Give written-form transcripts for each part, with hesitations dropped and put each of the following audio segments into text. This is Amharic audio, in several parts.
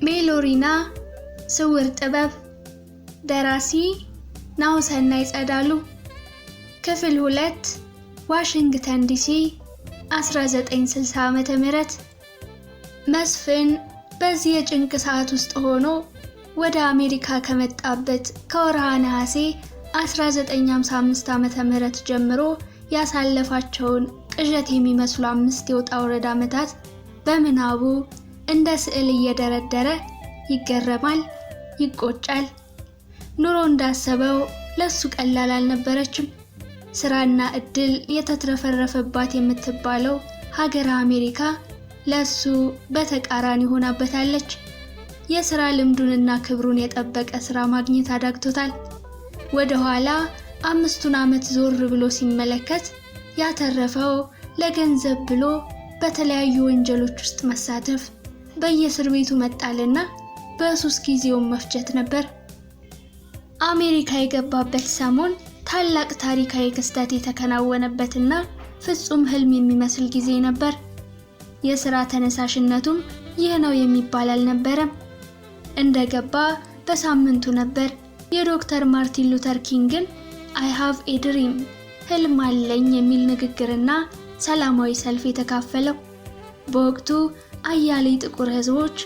ሜሎሪና ስውር ጥበብ ደራሲ ናሁሰናይ ጸዳሉ ክፍል 2 ዋሽንግተን ዲሲ 1960 ዓመተ ምህረት መስፍን በዚህ የጭንቅ ሰዓት ውስጥ ሆኖ ወደ አሜሪካ ከመጣበት ከወርሃ ነሐሴ 1955 ዓመተ ምህረት ጀምሮ ያሳለፋቸውን ቅዠት የሚመስሉ 5 የውጣ ውረድ ዓመታት በምናቡ እንደ ስዕል እየደረደረ ይገረማል፣ ይቆጫል። ኑሮ እንዳሰበው ለሱ ቀላል አልነበረችም። ስራና እድል የተትረፈረፈባት የምትባለው ሀገር አሜሪካ ለሱ በተቃራኒ ሆናበታለች። የሥራ ልምዱንና ክብሩን የጠበቀ ስራ ማግኘት አዳግቶታል። ወደ ኋላ 5 ዓመት ዞር ብሎ ሲመለከት ያተረፈው ለገንዘብ ብሎ በተለያዩ ወንጀሎች ውስጥ መሳተፍ፣ በየእስር ቤቱ መጣልና በሱስ ጊዜውን መፍጀት ነበር። አሜሪካ የገባበት ሰሞን ታላቅ ታሪካዊ ክስተት የተከናወነበትና ፍጹም ህልም የሚመስል ጊዜ ነበር። የሥራ ተነሳሽነቱም ይህ ነው የሚባል አልነበረም። እንደገባ በሳምንቱ ነበር የዶክተር ማርቲን ሉተር ኪንግን I have a dream ህልም አለኝ የሚል ንግግርና ሰላማዊ ሰልፍ የተካፈለው። በወቅቱ አያሌ ጥቁር ህዝቦች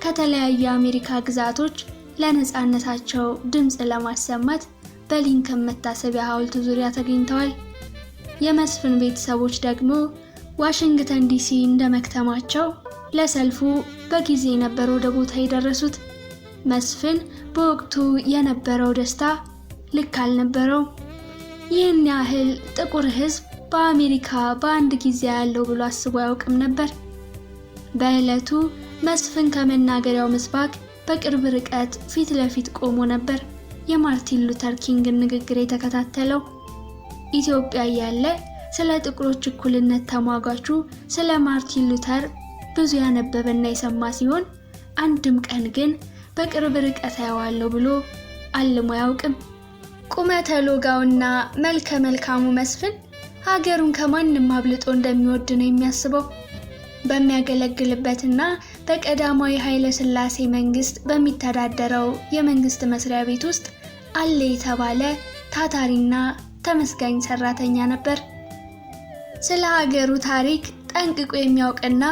ከተለያዩ የአሜሪካ ግዛቶች ለነጻነታቸው ድምጽ ለማሰማት በሊንከን መታሰቢያ ሐውልት ዙሪያ ተገኝተዋል። የመስፍን ቤተሰቦች ደግሞ ዋሽንግተን ዲሲ እንደመክተማቸው ለሰልፉ በጊዜ ነበር ወደ ቦታ የደረሱት። መስፍን በወቅቱ የነበረው ደስታ ልክ አልነበረው። ይህን ያህል ጥቁር ህዝብ በአሜሪካ በአንድ ጊዜ ያለው ብሎ አስቦ አያውቅም ነበር። በዕለቱ መስፍን ከመናገሪያው ምስባክ በቅርብ ርቀት ፊት ለፊት ቆሞ ነበር የማርቲን ሉተር ኪንግን ንግግር የተከታተለው። ኢትዮጵያ ያለ ስለ ጥቁሮች እኩልነት ተሟጋቹ ስለ ማርቲን ሉተር ብዙ ያነበበና የሰማ ሲሆን አንድም ቀን ግን በቅርብ ርቀት ያዋለው ብሎ አልሞ አያውቅም። ቁመተ ሎጋውና መልከ መልካሙ መስፍን ሀገሩን ከማንም አብልጦ እንደሚወድ ነው የሚያስበው። በሚያገለግልበትና በቀዳማዊ ኃይለ ሥላሴ መንግስት በሚተዳደረው የመንግስት መስሪያ ቤት ውስጥ አለ የተባለ ታታሪና ተመስጋኝ ሰራተኛ ነበር። ስለ ሀገሩ ታሪክ ጠንቅቆ የሚያውቅና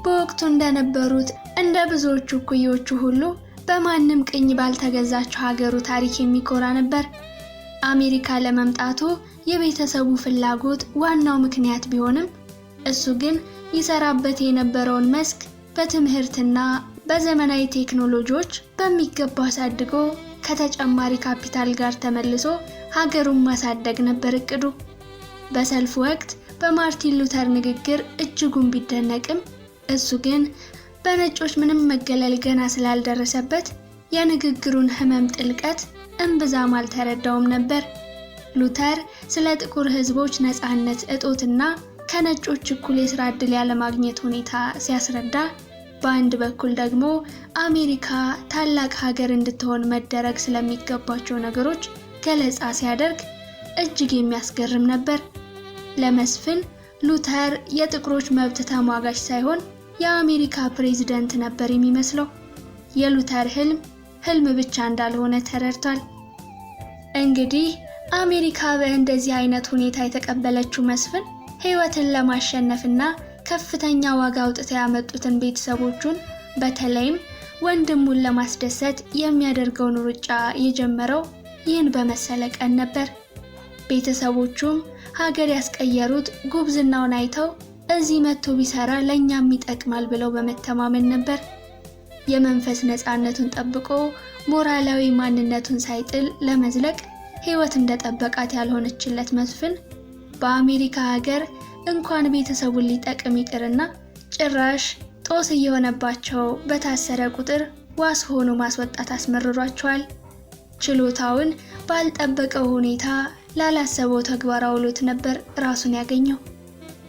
በወቅቱ እንደነበሩት እንደ ብዙዎቹ እኩዮቹ ሁሉ በማንም ቅኝ ባልተገዛቸው ሀገሩ ታሪክ የሚኮራ ነበር። አሜሪካ ለመምጣቱ የቤተሰቡ ፍላጎት ዋናው ምክንያት ቢሆንም እሱ ግን ይሰራበት የነበረውን መስክ በትምህርትና በዘመናዊ ቴክኖሎጂዎች በሚገባ አሳድጎ ከተጨማሪ ካፒታል ጋር ተመልሶ ሀገሩን ማሳደግ ነበር እቅዱ። በሰልፉ ወቅት በማርቲን ሉተር ንግግር እጅጉን ቢደነቅም እሱ ግን በነጮች ምንም መገለል ገና ስላልደረሰበት የንግግሩን ህመም ጥልቀት እምብዛም አልተረዳውም ነበር። ሉተር ስለ ጥቁር ህዝቦች ነጻነት እጦትና ከነጮች እኩል የሥራ ዕድል ያለማግኘት ሁኔታ ሲያስረዳ፣ በአንድ በኩል ደግሞ አሜሪካ ታላቅ ሀገር እንድትሆን መደረግ ስለሚገባቸው ነገሮች ገለጻ ሲያደርግ እጅግ የሚያስገርም ነበር። ለመስፍን ሉተር የጥቁሮች መብት ተሟጋች ሳይሆን የአሜሪካ ፕሬዝዳንት ነበር የሚመስለው። የሉተር ህልም ብቻ እንዳልሆነ ተረድቷል። እንግዲህ አሜሪካ በእንደዚህ አይነት ሁኔታ የተቀበለችው መስፍን ህይወትን ለማሸነፍና ከፍተኛ ዋጋ አውጥተው ያመጡትን ቤተሰቦቹን በተለይም ወንድሙን ለማስደሰት የሚያደርገውን ሩጫ የጀመረው ይህን በመሰለ ቀን ነበር። ቤተሰቦቹም ሀገር ያስቀየሩት ጉብዝናውን አይተው እዚህ መጥቶ ቢሰራ ለኛም ይጠቅማል ብለው በመተማመን ነበር። የመንፈስ ነፃነቱን ጠብቆ ሞራላዊ ማንነቱን ሳይጥል ለመዝለቅ ህይወት እንደጠበቃት ያልሆነችለት መስፍን በአሜሪካ ሀገር እንኳን ቤተሰቡን ሊጠቅም ይቅርና ጭራሽ ጦስ እየሆነባቸው በታሰረ ቁጥር ዋስ ሆኖ ማስወጣት አስመርሯቸዋል። ችሎታውን ባልጠበቀው ሁኔታ ላላሰበው ተግባር አውሎት ነበር ራሱን ያገኘው።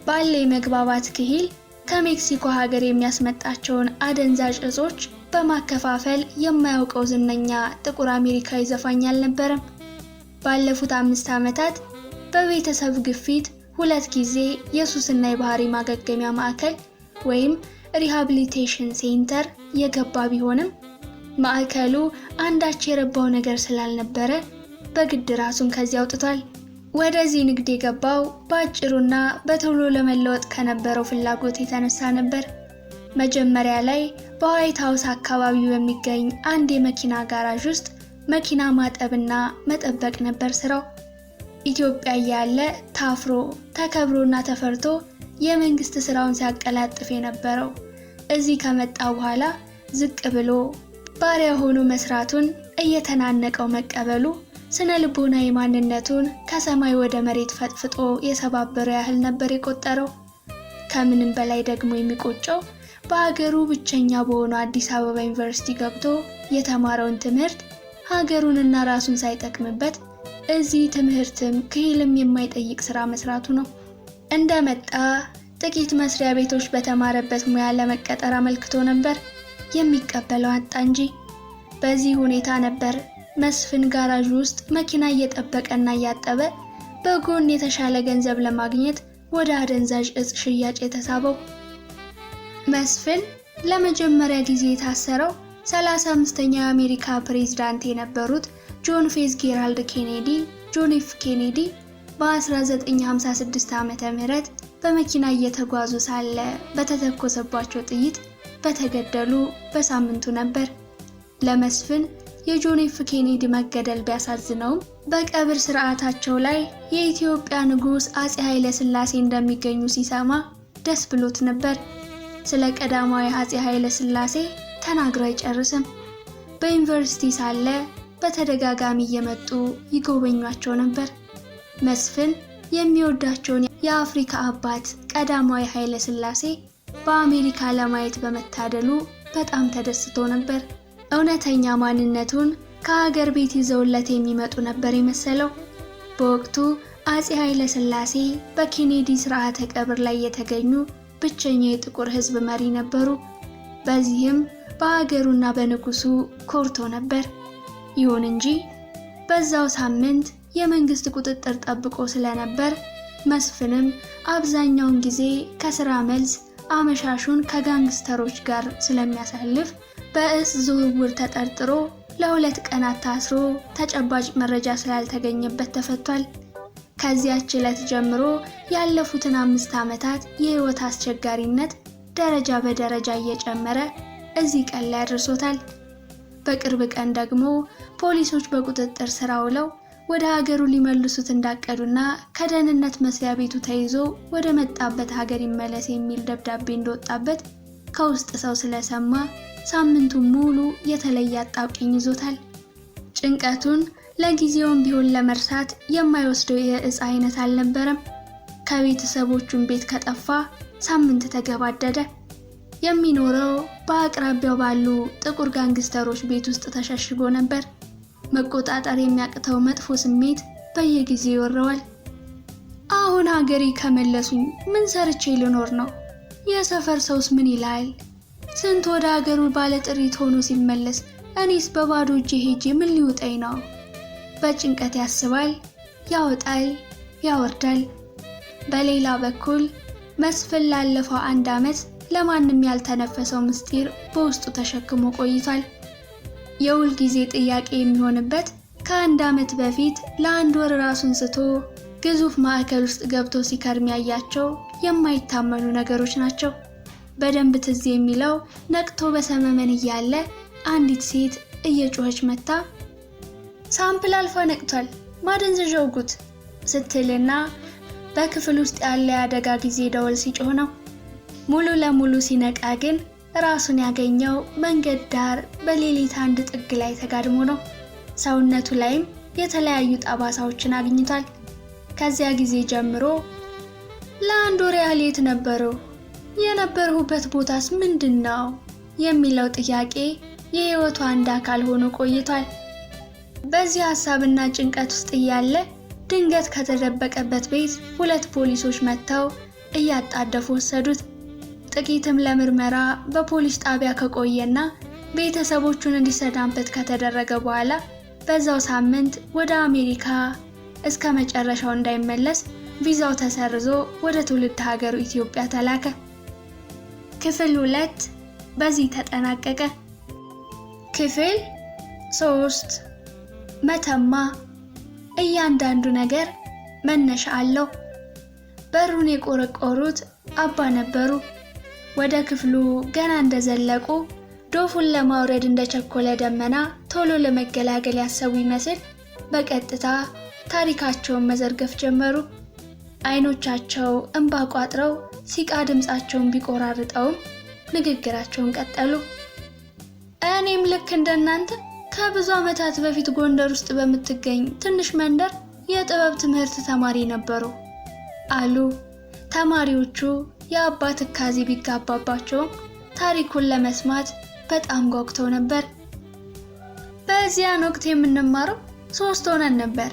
ባለ የመግባባት ክሂል ከሜክሲኮ ሀገር የሚያስመጣቸውን አደንዛዥ እጾች በማከፋፈል የማያውቀው ዝነኛ ጥቁር አሜሪካዊ ዘፋኝ አልነበረም። ባለፉት 5 ዓመታት በቤተሰብ ግፊት 2 ጊዜ የሱስና የባህሪ ማገገሚያ ማዕከል ወይም ሪሃቢሊቴሽን ሴንተር የገባ ቢሆንም ማዕከሉ አንዳች የረባው ነገር ስላልነበረ በግድ ራሱን ከዚያ አውጥቷል። ወደዚህ ንግድ የገባው በአጭሩና በቶሎ ለመለወጥ ከነበረው ፍላጎት የተነሳ ነበር። መጀመሪያ ላይ በዋይት ሃውስ አካባቢ በሚገኝ አንድ የመኪና ጋራዥ ውስጥ መኪና ማጠብና መጠበቅ ነበር ስራው። ኢትዮጵያ ያለ ታፍሮ ተከብሮና ተፈርቶ የመንግስት ስራውን ሲያቀላጥፍ የነበረው እዚህ ከመጣ በኋላ ዝቅ ብሎ ባሪያ ሆኖ መስራቱን እየተናነቀው መቀበሉ ስነ ልቦናዊ ማንነቱን ከሰማይ ወደ መሬት ፈጥፍጦ የሰባበረው ያህል ነበር የቆጠረው። ከምንም በላይ ደግሞ የሚቆጨው በሀገሩ ብቸኛ በሆነው አዲስ አበባ ዩኒቨርሲቲ ገብቶ የተማረውን ትምህርት ሀገሩንና ራሱን ሳይጠቅምበት እዚህ ትምህርትም ክህልም የማይጠይቅ ስራ መስራቱ ነው። እንደመጣ ጥቂት መስሪያ ቤቶች በተማረበት ሙያ ለመቀጠር አመልክቶ ነበር። የሚቀበለው አጣ እንጂ። በዚህ ሁኔታ ነበር መስፍን ጋራዥ ውስጥ መኪና እየጠበቀና እያጠበ በጎን የተሻለ ገንዘብ ለማግኘት ወደ አደንዛዥ እጽ ሽያጭ የተሳበው። መስፍን ለመጀመሪያ ጊዜ የታሰረው 35ኛው የአሜሪካ ፕሬዝዳንት የነበሩት ጆን ፊትዝጄራልድ ኬኔዲ ጆን ኤፍ ኬኔዲ በ1956 ዓመተ ምህረት በመኪና እየተጓዙ ሳለ በተተኮሰባቸው ጥይት በተገደሉ በሳምንቱ ነበር። ለመስፍን የጆን ኤፍ ኬኔዲ መገደል ቢያሳዝነውም በቀብር ስርዓታቸው ላይ የኢትዮጵያ ንጉስ አጼ ኃይለ ሥላሴ እንደሚገኙ ሲሰማ ደስ ብሎት ነበር። ስለ ቀዳማዊ አጼ ኃይለ ሥላሴ ተናግሮ አይጨርስም። በዩኒቨርሲቲ ሳለ በተደጋጋሚ እየመጡ ይጎበኟቸው ነበር። መስፍን የሚወዳቸውን የአፍሪካ አባት ቀዳማዊ ኃይለ ሥላሴ በአሜሪካ ለማየት በመታደሉ በጣም ተደስቶ ነበር። እውነተኛ ማንነቱን ከሀገር ቤት ይዘውለት የሚመጡ ነበር የመሰለው። በወቅቱ አጼ ኃይለ ሥላሴ በኬኔዲ ስርዓተ ቀብር ላይ የተገኙ ብቸኛው የጥቁር ሕዝብ መሪ ነበሩ። በዚህም በሀገሩና በንጉሱ ኮርቶ ነበር። ይሁን እንጂ በዛው ሳምንት የመንግስት ቁጥጥር ጠብቆ ስለነበር መስፍንም አብዛኛውን ጊዜ ከስራ መልስ አመሻሹን ከጋንግስተሮች ጋር ስለሚያሳልፍ በእጽ ዝውውር ተጠርጥሮ ለ2 ቀናት ታስሮ ተጨባጭ መረጃ ስላልተገኘበት ተፈቷል። ከዚያች ዕለት ጀምሮ ያለፉትን 5 ዓመታት የህይወት አስቸጋሪነት ደረጃ በደረጃ እየጨመረ እዚህ ቀን ላይ አድርሶታል። በቅርብ ቀን ደግሞ ፖሊሶች በቁጥጥር ስር ውለው ወደ ሀገሩ ሊመልሱት እንዳቀዱና ከደህንነት መስሪያ ቤቱ ተይዞ ወደ መጣበት ሀገር ይመለስ የሚል ደብዳቤ እንደወጣበት ከውስጥ ሰው ስለሰማ ሳምንቱን ሙሉ የተለየ አጣብቂኝ ይዞታል። ጭንቀቱን ለጊዜውም ቢሆን ለመርሳት የማይወስደው የእጽ አይነት አልነበረም። ከቤተሰቦቹም ቤት ከጠፋ ሳምንት ተገባደደ። የሚኖረው በአቅራቢያው ባሉ ጥቁር ጋንግስተሮች ቤት ውስጥ ተሸሽጎ ነበር። መቆጣጠር የሚያቅተው መጥፎ ስሜት በየጊዜው ይወረዋል። አሁን ሀገሬ ከመለሱኝ ምን ሰርቼ ልኖር ነው? የሰፈር ሰውስ ምን ይላል? ስንት ወደ ሀገሩ ባለ ጥሪት ሆኖ ሲመለስ እኔስ በባዶ እጄ ሄጄ ምን ሊውጠኝ ነው? በጭንቀት ያስባል፣ ያወጣል፣ ያወርዳል። በሌላ በኩል መስፍን ላለፈው 1 ዓመት ለማንም ያልተነፈሰው ምስጢር በውስጡ ተሸክሞ ቆይቷል። የሁል ጊዜ ጥያቄ የሚሆንበት ከ1 ዓመት በፊት ለ1 ወር ራሱን ስቶ ግዙፍ ማዕከል ውስጥ ገብቶ ሲከርም ያያቸው የማይታመኑ ነገሮች ናቸው። በደንብ ትዝ የሚለው ነቅቶ በሰመመን እያለ አንዲት ሴት እየጮኸች መታ ሳምፕል አልፋ ነቅቷል፣ ማደንዘዣ ውጉት ስትልና በክፍል ውስጥ ያለ የአደጋ ጊዜ ደወል ሲጮህ ነው። ሙሉ ለሙሉ ሲነቃ ግን ራሱን ያገኘው መንገድ ዳር በሌሊት አንድ ጥግ ላይ ተጋድሞ ነው። ሰውነቱ ላይም የተለያዩ ጠባሳዎችን አግኝቷል። ከዚያ ጊዜ ጀምሮ ለ1 ወር ያህል የት ነበሩ? የነበርሁበት ቦታስ ምንድነው? የሚለው ጥያቄ የህይወቱ አንድ አካል ሆኖ ቆይቷል። በዚህ ሐሳብና ጭንቀት ውስጥ እያለ ድንገት ከተደበቀበት ቤት 2 ፖሊሶች መጥተው እያጣደፉ ወሰዱት። ጥቂትም ለምርመራ በፖሊስ ጣቢያ ከቆየና ቤተሰቦቹን እንዲሰናበት ከተደረገ በኋላ በዛው ሳምንት ወደ አሜሪካ እስከ መጨረሻው እንዳይመለስ ቪዛው ተሰርዞ ወደ ትውልድ ሀገሩ ኢትዮጵያ ተላከ። ክፍል 2 በዚህ ተጠናቀቀ። ክፍል 3 መተማ። እያንዳንዱ ነገር መነሻ አለው። በሩን የቆረቆሩት አባ ነበሩ። ወደ ክፍሉ ገና እንደዘለቁ ዶፉን ለማውረድ እንደቸኮለ ደመና ቶሎ ለመገላገል ያሰቡ ይመስል በቀጥታ ታሪካቸውን መዘርገፍ ጀመሩ። አይኖቻቸው እንባ ቋጥረው ሲቃ ድምጻቸውን ቢቆራርጠውም ንግግራቸውን ቀጠሉ። እኔም ልክ እንደናንተ ከብዙ ዓመታት በፊት ጎንደር ውስጥ በምትገኝ ትንሽ መንደር የጥበብ ትምህርት ተማሪ ነበሩ አሉ። ተማሪዎቹ የአባ ትካዜ ቢጋባባቸውም ታሪኩን ለመስማት በጣም ጓጉተው ነበር። በዚያን ወቅት የምንማረው 3 ሆነን ነበር።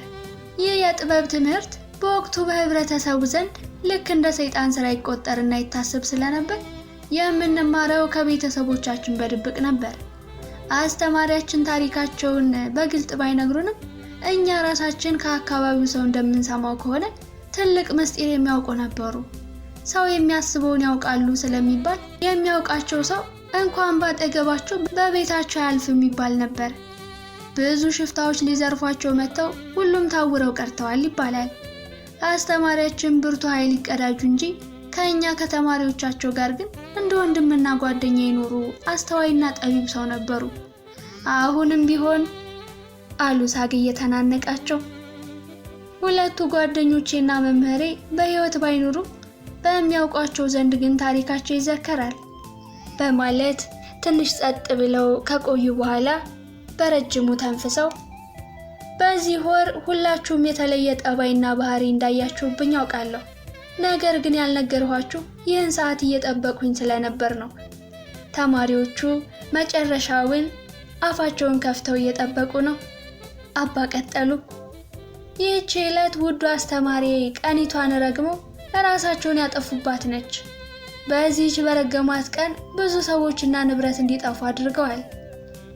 ይህ የጥበብ ትምህርት በወቅቱ በህብረተሰቡ ዘንድ ልክ እንደ ሰይጣን ስራ ይቆጠርና ይታሰብ ስለነበር የምንማረው ከቤተሰቦቻችን በድብቅ ነበር። አስተማሪያችን ታሪካቸውን በግልጥ ባይነግሩንም እኛ ራሳችን ከአካባቢው ሰው እንደምንሰማው ከሆነ ትልቅ ምስጢር የሚያውቁ ነበሩ። ሰው የሚያስበውን ያውቃሉ ስለሚባል የሚያውቃቸው ሰው እንኳን ባጠገባቸው በቤታቸው ያልፍም ይባል ነበር። ብዙ ሽፍታዎች ሊዘርፏቸው መጥተው ሁሉም ታውረው ቀርተዋል ይባላል። አስተማሪያችን ብርቱ ኃይል ይቀዳጁ እንጂ ከኛ ከተማሪዎቻቸው ጋር ግን እንደ ወንድምና ጓደኛ የኖሩ አስተዋይና ጠቢብ ሰው ነበሩ። አሁንም ቢሆን አሉ ሳግ እየተናነቃቸው። ሁለቱ ጓደኞቼና መምህሬ በህይወት ባይኖሩ በሚያውቋቸው ዘንድ ግን ታሪካቸው ይዘከራል በማለት ትንሽ ጸጥ ብለው ከቆዩ በኋላ በረጅሙ ተንፍሰው በዚህ ወር ሁላችሁም የተለየ ጠባይና ባህሪ እንዳያችሁብኝ አውቃለሁ። ነገር ግን ያልነገርኋችሁ ይህን ሰዓት እየጠበቁኝ ስለነበር ነው። ተማሪዎቹ መጨረሻውን አፋቸውን ከፍተው እየጠበቁ ነው። አባ ቀጠሉ። ይህች ዕለት ውዱ አስተማሪ ቀኒቷን ረግሞ ራሳቸውን ያጠፉባት ነች። በዚህች በረገማት ቀን ብዙ ሰዎችና ንብረት እንዲጠፉ አድርገዋል።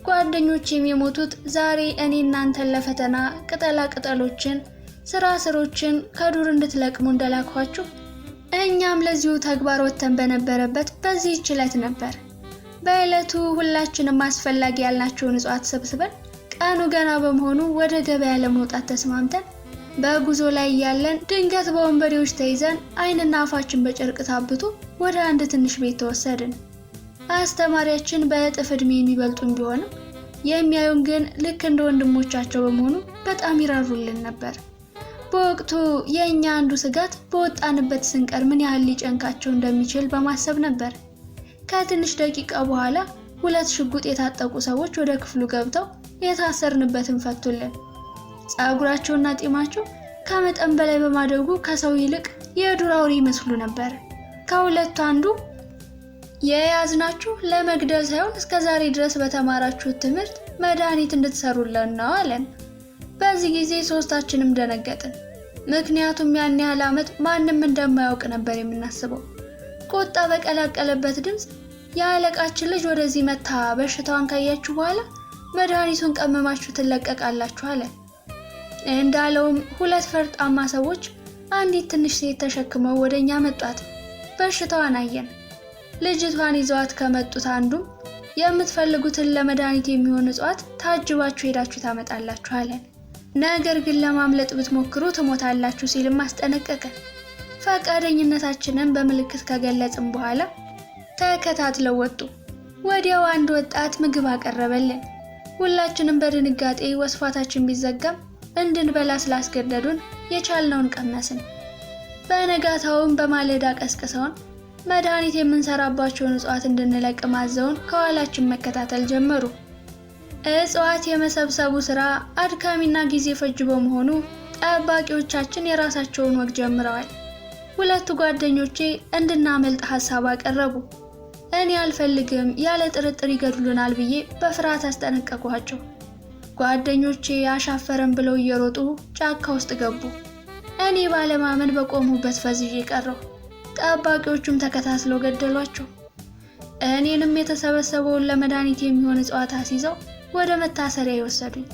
ጓደኞቼም የሞቱት ዛሬ እኔ እናንተን ለፈተና ቅጠላ ቅጠሎችን ስሮችን ከዱር እንድትለቅሙ እንደላኳችሁ እኛም ለዚሁ ተግባር ወጥተን በነበረበት በዚህች ዕለት ነበር። በዕለቱ ሁላችንም አስፈላጊ ያልናቸውን እጽዋት ሰብስበን ቀኑ ገና በመሆኑ ወደ ገበያ ለመውጣት ተስማምተን በጉዞ ላይ ያለን ድንገት በወንበዴዎች ተይዘን ዓይንና አፋችን በጨርቅ ታብቶ ወደ አንድ ትንሽ ቤት ተወሰድን። አስተማሪያችን በእጥፍ ዕድሜ የሚበልጡን ቢሆንም የሚያዩን ግን ልክ እንደ ወንድሞቻቸው በመሆኑ በጣም ይራሩልን ነበር። በወቅቱ የኛ አንዱ ስጋት በወጣንበት ስንቀር ምን ያህል ሊጨንቃቸው እንደሚችል በማሰብ ነበር። ከትንሽ ደቂቃ በኋላ 2 ሽጉጥ የታጠቁ ሰዎች ወደ ክፍሉ ገብተው የታሰርንበትን ፈቱልን። ጸጉራቸውና ጢማቸው ከመጠን በላይ በማደጉ ከሰው ይልቅ የዱር አውሬ ይመስሉ ነበር። ከሁለቱ አንዱ የያዝናችሁ ለመግደል ሳይሆን እስከዛሬ ድረስ በተማራችሁት ትምህርት መድኃኒት እንድትሰሩልን ነው አለን። በዚህ ጊዜ ሶስታችንም ደነገጥን። ምክንያቱም ያን ያህል ዓመት ማንም እንደማያውቅ ነበር የምናስበው። ቁጣ በቀላቀለበት ድምፅ የአለቃችን ልጅ ወደዚህ መታ በሽታዋን ካያችሁ በኋላ መድኃኒቱን ቀመማችሁ ትለቀቃላችሁ አለ። እንዳለውም 2 ፈርጣማ ሰዎች አንዲት ትንሽ ሴት ተሸክመው ወደኛ መጧት። በሽታዋን አየን። ልጅቷን ይዘዋት ከመጡት አንዱም የምትፈልጉትን ለመድኃኒት የሚሆን እጽዋት ታጅባችሁ ሄዳችሁ ታመጣላችሁ አለን። ነገር ግን ለማምለጥ ብትሞክሩ ትሞታላችሁ ሲልም አስጠነቀቀ። ፈቃደኝነታችንን በምልክት ከገለጽን በኋላ ተከታትለው ወጡ። ወዲያው አንድ ወጣት ምግብ አቀረበልን። ሁላችንም በድንጋጤ ወስፋታችን ቢዘጋም እንድንበላ ስላስገደዱን የቻልነውን ቀመስን። በነጋታውም በማለዳ ቀስቅሰውን መድኃኒት የምንሰራባቸውን እጽዋት እንድንለቅ ማዘውን ከኋላችን መከታተል ጀመሩ። እጽዋት የመሰብሰቡ ስራ አድካሚና ጊዜ ፈጅ በመሆኑ ጠባቂዎቻችን የራሳቸውን ወግ ጀምረዋል። 2 ጓደኞቼ እንድናመልጥ ሐሳብ አቀረቡ። እኔ አልፈልግም፣ ያለ ጥርጥር ይገድሉናል ብዬ በፍርሃት አስጠነቀቅኳቸው። ጓደኞቼ አሻፈረን ብለው እየሮጡ ጫካ ውስጥ ገቡ። እኔ ባለማመን በቆሙበት ፈዝዤ ቀረሁ። ጠባቂዎቹም ተከታትለው ገደሏቸው። እኔንም የተሰበሰበውን ለመድኃኒት የሚሆን እጽዋት አስይዘው ወደ መታሰሪያ ይወሰዱኝ።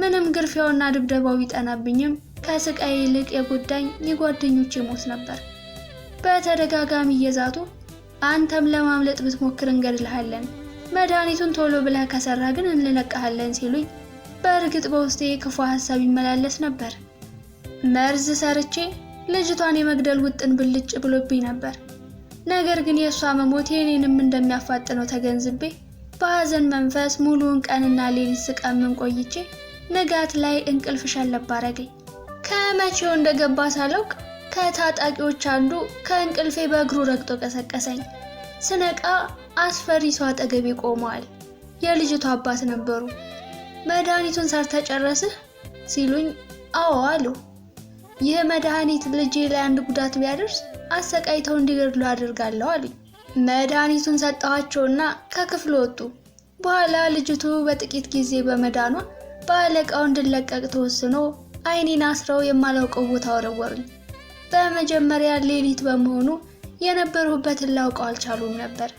ምንም ግርፊያውና ድብደባው ቢጠናብኝም ከስቃይ ይልቅ የጎዳኝ የጓደኞቼ ሞት ነበር። በተደጋጋሚ እየዛቱ አንተም ለማምለጥ ብትሞክር እንገድልሃለን፣ መድኃኒቱን ቶሎ ብለህ ከሰራ ግን እንለቅሃለን ሲሉኝ በእርግጥ በውስጤ ክፉ ሐሳብ ይመላለስ ነበር። መርዝ ሰርቼ ልጅቷን የመግደል ውጥን ብልጭ ብሎብኝ ነበር። ነገር ግን የእሷ መሞት የኔንም እንደሚያፋጥነው ተገንዝቤ በሐዘን መንፈስ ሙሉውን ቀንና ሌሊት ስቀምን ቆይቼ ንጋት ላይ እንቅልፍ ሸለብ አረገኝ። ከመቼው እንደገባ ሳላውቅ ከታጣቂዎች አንዱ ከእንቅልፌ በእግሩ ረግጦ ቀሰቀሰኝ። ስነቃ አስፈሪ ሰው አጠገቤ ቆመዋል። የልጅቷ አባት ነበሩ። መድኃኒቱን ሰርተህ ጨረስህ ሲሉኝ አዎ አሉ። ይህ መድኃኒት ልጄ ላይ አንድ ጉዳት ቢያደርስ አሰቃይተው እንዲገድሉ አድርጋለሁ አሉኝ። መድኃኒቱን ሰጠኋቸውና ከክፍሉ ወጡ። በኋላ ልጅቱ በጥቂት ጊዜ በመዳኗ በአለቃው እንድለቀቅ ተወስኖ ዓይኔን አስረው የማላውቀው ቦታ ወረወሩኝ። በመጀመሪያ ሌሊት በመሆኑ የነበርሁበትን ላውቀው አልቻሉም ነበር።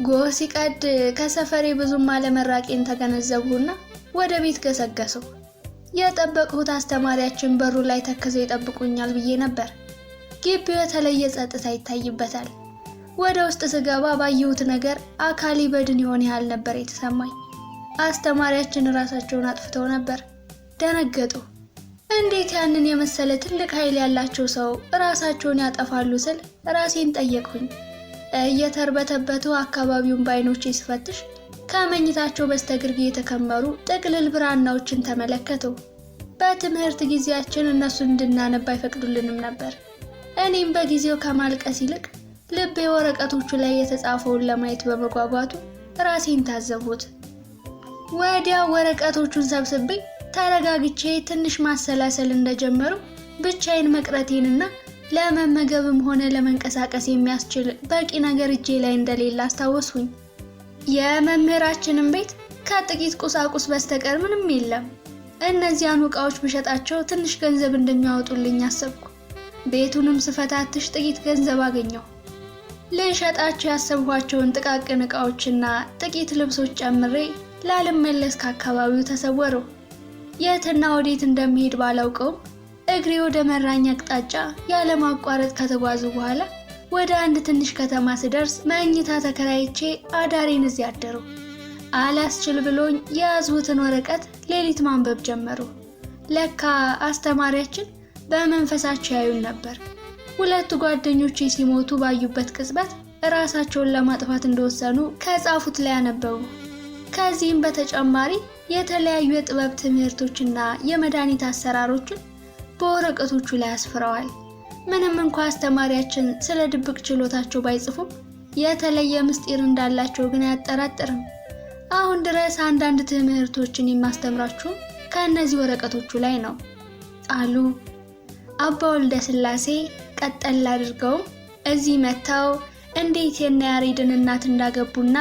ጎህ ሲቀድ ከሰፈሬ ብዙም አለመራቄን ተገነዘብሁና ወደ ቤት ገሰገስሁ። የጠበቅሁት አስተማሪያችን በሩ ላይ ተክዘው ይጠብቁኛል ብዬ ነበር። ግቢው የተለየ ጸጥታ ይታይበታል። ወደ ውስጥ ስገባ ባየሁት ነገር አካሌ በድን ይሆን ያህል ነበር የተሰማኝ። አስተማሪያችን ራሳቸውን አጥፍተው ነበር። ደነገጡ። እንዴት ያንን የመሰለ ትልቅ ኃይል ያላቸው ሰው ራሳቸውን ያጠፋሉ ስል ራሴን ጠየቅሁኝ። እየተርበተበቱ አካባቢውን በዓይኖቼ ስፈትሽ ከመኝታቸው በስተግርጌ የተከመሩ ጥቅልል ብራናዎችን ተመለከቱ። በትምህርት ጊዜያችን እነሱን እንድናነብ አይፈቅዱልንም ነበር። እኔም በጊዜው ከማልቀስ ይልቅ ልቤ ወረቀቶቹ ላይ የተጻፈውን ለማየት በመጓጓቱ ራሴን ታዘብሁት። ወዲያው ወረቀቶቹን ሰብስቤ ተረጋግቼ ትንሽ ማሰላሰል እንደጀመሩ ብቻዬን መቅረቴንና ለመመገብም ሆነ ለመንቀሳቀስ የሚያስችል በቂ ነገር እጄ ላይ እንደሌለ አስታወስኩኝ። የመምህራችንን ቤት ከጥቂት ቁሳቁስ በስተቀር ምንም የለም። እነዚያን ዕቃዎች ብሸጣቸው ትንሽ ገንዘብ እንደሚያወጡልኝ አሰብኩ። ቤቱንም ስፈታትሽ ጥቂት ገንዘብ አገኘሁ። ልሸጣቸው ያሰብኋቸውን ጥቃቅን ዕቃዎችና ጥቂት ልብሶች ጨምሬ ላልመለስ ከአካባቢው ተሰወረው። የትና ወዴት እንደሚሄድ ባላውቀውም እግሬ ወደ መራኝ አቅጣጫ ያለማቋረጥ ከተጓዙ በኋላ ወደ አንድ ትንሽ ከተማ ስደርስ መኝታ ተከራይቼ አዳሬን እዚያ አደሩ። አላስችል ብሎኝ የያዝሁትን ወረቀት ሌሊት ማንበብ ጀመሩ። ለካ አስተማሪያችን በመንፈሳቸው ያዩን ነበር። ሁለቱ ጓደኞቼ ሲሞቱ ባዩበት ቅጽበት ራሳቸውን ለማጥፋት እንደወሰኑ ከጻፉት ላይ አነበቡ። ከዚህም በተጨማሪ የተለያዩ የጥበብ ትምህርቶችና የመድኃኒት አሰራሮችን በወረቀቶቹ ላይ አስፍረዋል። ምንም እንኳ አስተማሪያችን ስለ ድብቅ ችሎታቸው ባይጽፉም የተለየ ምስጢር እንዳላቸው ግን አያጠራጥርም። አሁን ድረስ አንዳንድ ትምህርቶችን የማስተምራችሁ ከእነዚህ ወረቀቶቹ ላይ ነው አሉ። አባ ወልደ ሥላሴ ቀጠል አድርገውም እዚህ መጥተው እንዴት የነ ያሬድን እናት እንዳገቡና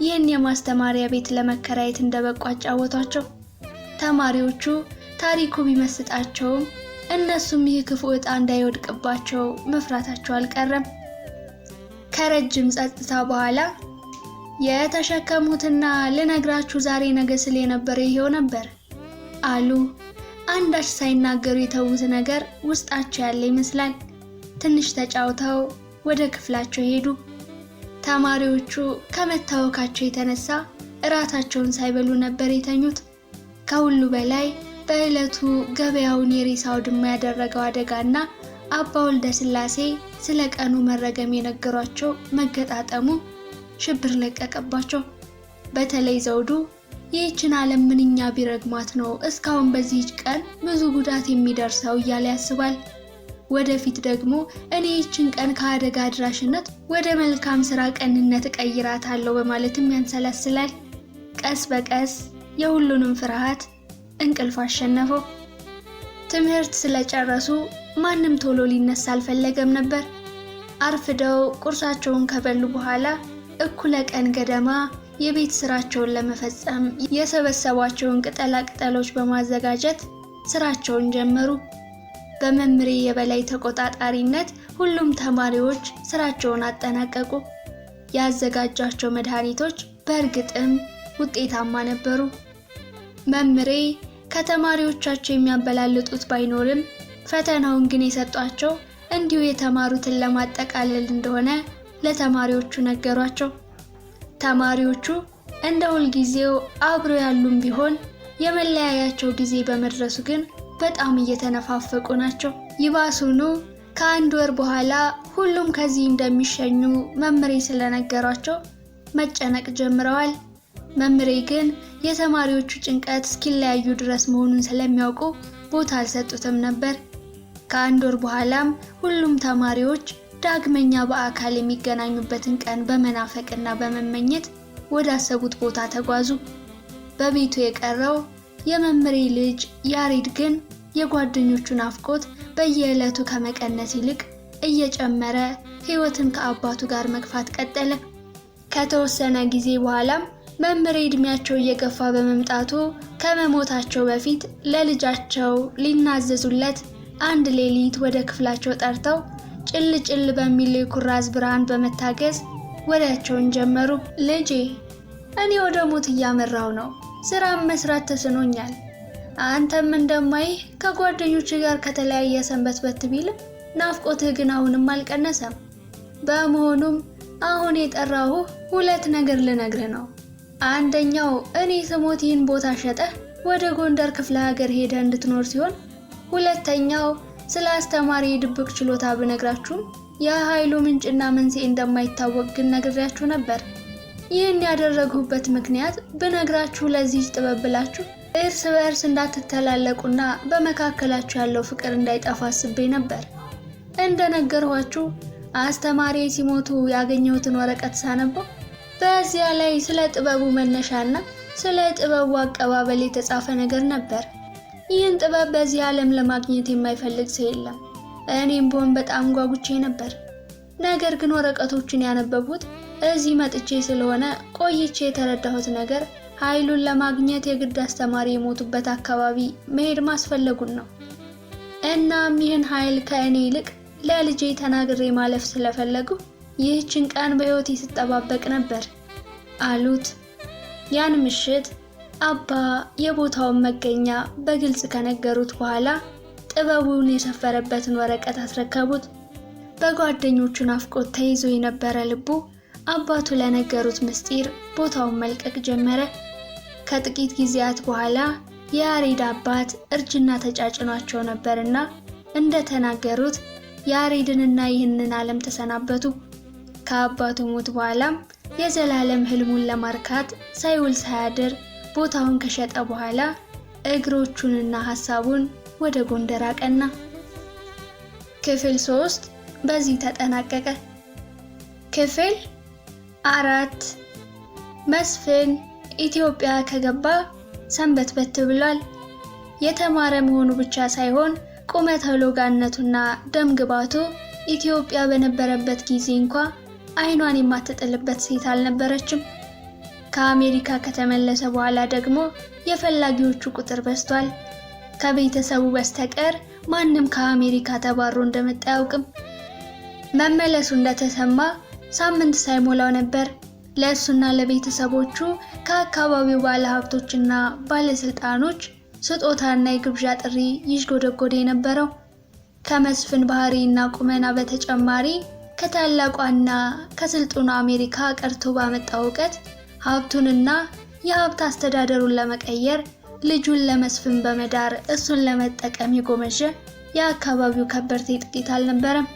ይህን የማስተማሪያ ቤት ለመከራየት እንደበቁ አጫወቷቸው። ተማሪዎቹ ታሪኩ ቢመስጣቸውም እነሱም ይህ ክፉ ዕጣ እንዳይወድቅባቸው መፍራታቸው አልቀረም። ከረጅም ጸጥታ በኋላ የተሸከሙትና ልነግራችሁ ዛሬ ነገ ስል የነበረ ይሄው ነበር አሉ። አንዳች ሳይናገሩ የተዉት ነገር ውስጣቸው ያለ ይመስላል። ትንሽ ተጫውተው ወደ ክፍላቸው ሄዱ። ተማሪዎቹ ከመታወካቸው የተነሳ እራታቸውን ሳይበሉ ነበር የተኙት። ከሁሉ በላይ በዕለቱ ገበያውን የሬሳ አውድማ ያደረገው አደጋና አባ ወልደ ሥላሴ ስለ ቀኑ መረገም የነገሯቸው መገጣጠሙ ሽብር ለቀቀባቸው። በተለይ ዘውዱ ይህችን ዓለም ምንኛ ቢረግማት ነው እስካሁን በዚህች ቀን ብዙ ጉዳት የሚደርሰው እያለ ያስባል። ወደፊት ደግሞ እኔ ይህችን ቀን ከአደጋ አድራሽነት ወደ መልካም ስራ ቀንነት እቀይራታለሁ በማለትም ያንሰላስላል። ቀስ በቀስ የሁሉንም ፍርሃት እንቅልፍ አሸነፈው። ትምህርት ስለጨረሱ ማንም ቶሎ ሊነሳ አልፈለገም ነበር። አርፍደው ቁርሳቸውን ከበሉ በኋላ እኩለ ቀን ገደማ የቤት ስራቸውን ለመፈጸም የሰበሰቧቸውን ቅጠላ ቅጠሎች በማዘጋጀት ስራቸውን ጀመሩ። በመምሬ የበላይ ተቆጣጣሪነት ሁሉም ተማሪዎች ስራቸውን አጠናቀቁ። ያዘጋጇቸው መድኃኒቶች በእርግጥም ውጤታማ ነበሩ። መምሬ ከተማሪዎቻቸው የሚያበላልጡት ባይኖርም ፈተናውን ግን የሰጧቸው እንዲሁ የተማሩትን ለማጠቃለል እንደሆነ ለተማሪዎቹ ነገሯቸው። ተማሪዎቹ እንደ ሁልጊዜው አብሮ ያሉም ቢሆን የመለያያቸው ጊዜ በመድረሱ ግን በጣም እየተነፋፈቁ ናቸው። ይባሱኑ ከአንድ ወር በኋላ ሁሉም ከዚህ እንደሚሸኙ መምሬ ስለነገሯቸው መጨነቅ ጀምረዋል። መምሬ ግን የተማሪዎቹ ጭንቀት እስኪለያዩ ድረስ መሆኑን ስለሚያውቁ ቦታ አልሰጡትም ነበር። ከአንድ ወር በኋላም ሁሉም ተማሪዎች ዳግመኛ በአካል የሚገናኙበትን ቀን በመናፈቅና በመመኘት ወዳሰቡት ቦታ ተጓዙ። በቤቱ የቀረው የመምሬ ልጅ ያሬድ ግን የጓደኞቹ ናፍቆት በየዕለቱ ከመቀነስ ይልቅ እየጨመረ ሕይወትን ከአባቱ ጋር መግፋት ቀጠለ። ከተወሰነ ጊዜ በኋላም መምሬ እድሜያቸው እየገፋ በመምጣቱ ከመሞታቸው በፊት ለልጃቸው ሊናዘዙለት አንድ ሌሊት ወደ ክፍላቸው ጠርተው ጭል ጭል በሚል የኩራዝ ብርሃን በመታገዝ ወሬያቸውን ጀመሩ። ልጄ፣ እኔ ወደ ሞት እያመራው ነው። ስራም መስራት ተስኖኛል። አንተም እንደማይህ ከጓደኞች ጋር ከተለያየ ሰንበትበት ቢልም ናፍቆትህ ግን አሁንም አልቀነሰም። በመሆኑም አሁን የጠራሁህ ሁለት ነገር ልነግርህ ነው። አንደኛው እኔ ስሞት ይህን ቦታ ሸጠህ ወደ ጎንደር ክፍለ ሀገር ሄደህ እንድትኖር ሲሆን፣ ሁለተኛው ስለ አስተማሪ የድብቅ ችሎታ ብነግራችሁም የኃይሉ ምንጭና መንስኤ እንደማይታወቅ ግን ነግሬያችሁ ነበር። ይህን ያደረግሁበት ምክንያት ብነግራችሁ ለዚህ ጥበብ ብላችሁ እርስ በእርስ እንዳትተላለቁና በመካከላችሁ ያለው ፍቅር እንዳይጠፋ አስቤ ነበር። እንደነገርኋችሁ አስተማሪ ሲሞቱ ያገኘሁትን ወረቀት ሳነበው በዚያ ላይ ስለ ጥበቡ መነሻና ስለ ጥበቡ አቀባበል የተጻፈ ነገር ነበር። ይህን ጥበብ በዚህ ዓለም ለማግኘት የማይፈልግ ሰው የለም። እኔም ብሆን በጣም ጓጉቼ ነበር። ነገር ግን ወረቀቶችን ያነበብሁት እዚህ መጥቼ ስለሆነ ቆይቼ የተረዳሁት ነገር ኃይሉን ለማግኘት የግድ አስተማሪ የሞቱበት አካባቢ መሄድ ማስፈለጉን ነው። እናም ይህን ኃይል ከእኔ ይልቅ ለልጄ ተናግሬ ማለፍ ስለፈለጉ ይህችን ቀን በሕይወቴ ስጠባበቅ ነበር አሉት። ያን ምሽት አባ የቦታውን መገኛ በግልጽ ከነገሩት በኋላ ጥበቡን የሰፈረበትን ወረቀት አስረከቡት። በጓደኞቹ ናፍቆት ተይዞ የነበረ ልቡ አባቱ ለነገሩት ምስጢር ቦታውን መልቀቅ ጀመረ። ከጥቂት ጊዜያት በኋላ የያሬድ አባት እርጅና ተጫጭኗቸው ነበርና እንደተናገሩት ያሬድንና ይህንን ዓለም ተሰናበቱ። ከአባቱ ሞት በኋላም የዘላለም ህልሙን ለማርካት ሳይውል ሳያድር ቦታውን ከሸጠ በኋላ እግሮቹንና ሐሳቡን ወደ ጎንደር አቀና። ክፍል 3 በዚህ ተጠናቀቀ። ክፍል 4 መስፍን ኢትዮጵያ ከገባ ሰንበትበት ብሏል። የተማረ መሆኑ ብቻ ሳይሆን ቁመተ ሎጋነቱና ደም ግባቱ ኢትዮጵያ በነበረበት ጊዜ እንኳ አይኗን የማትጥልበት ሴት አልነበረችም። ከአሜሪካ ከተመለሰ በኋላ ደግሞ የፈላጊዎቹ ቁጥር በዝቷል። ከቤተሰቡ በስተቀር ማንም ከአሜሪካ ተባሮ እንደመጣ አያውቅም። መመለሱ እንደተሰማ ሳምንት ሳይሞላው ነበር ለእሱና ለቤተሰቦቹ ከአካባቢው ባለሀብቶችና ባለስልጣኖች ስጦታና የግብዣ ጥሪ ይሽጎደጎደ የነበረው። ከመስፍን ባህሪና ቁመና በተጨማሪ ከታላቋና ከስልጡና አሜሪካ ቀርቶ ባመጣው ዕውቀት ሀብቱንና የሀብት አስተዳደሩን ለመቀየር ልጁን ለመስፍን በመዳር እሱን ለመጠቀም የጎመጀ የአካባቢው ከበርቴ ጥቂት አልነበረም።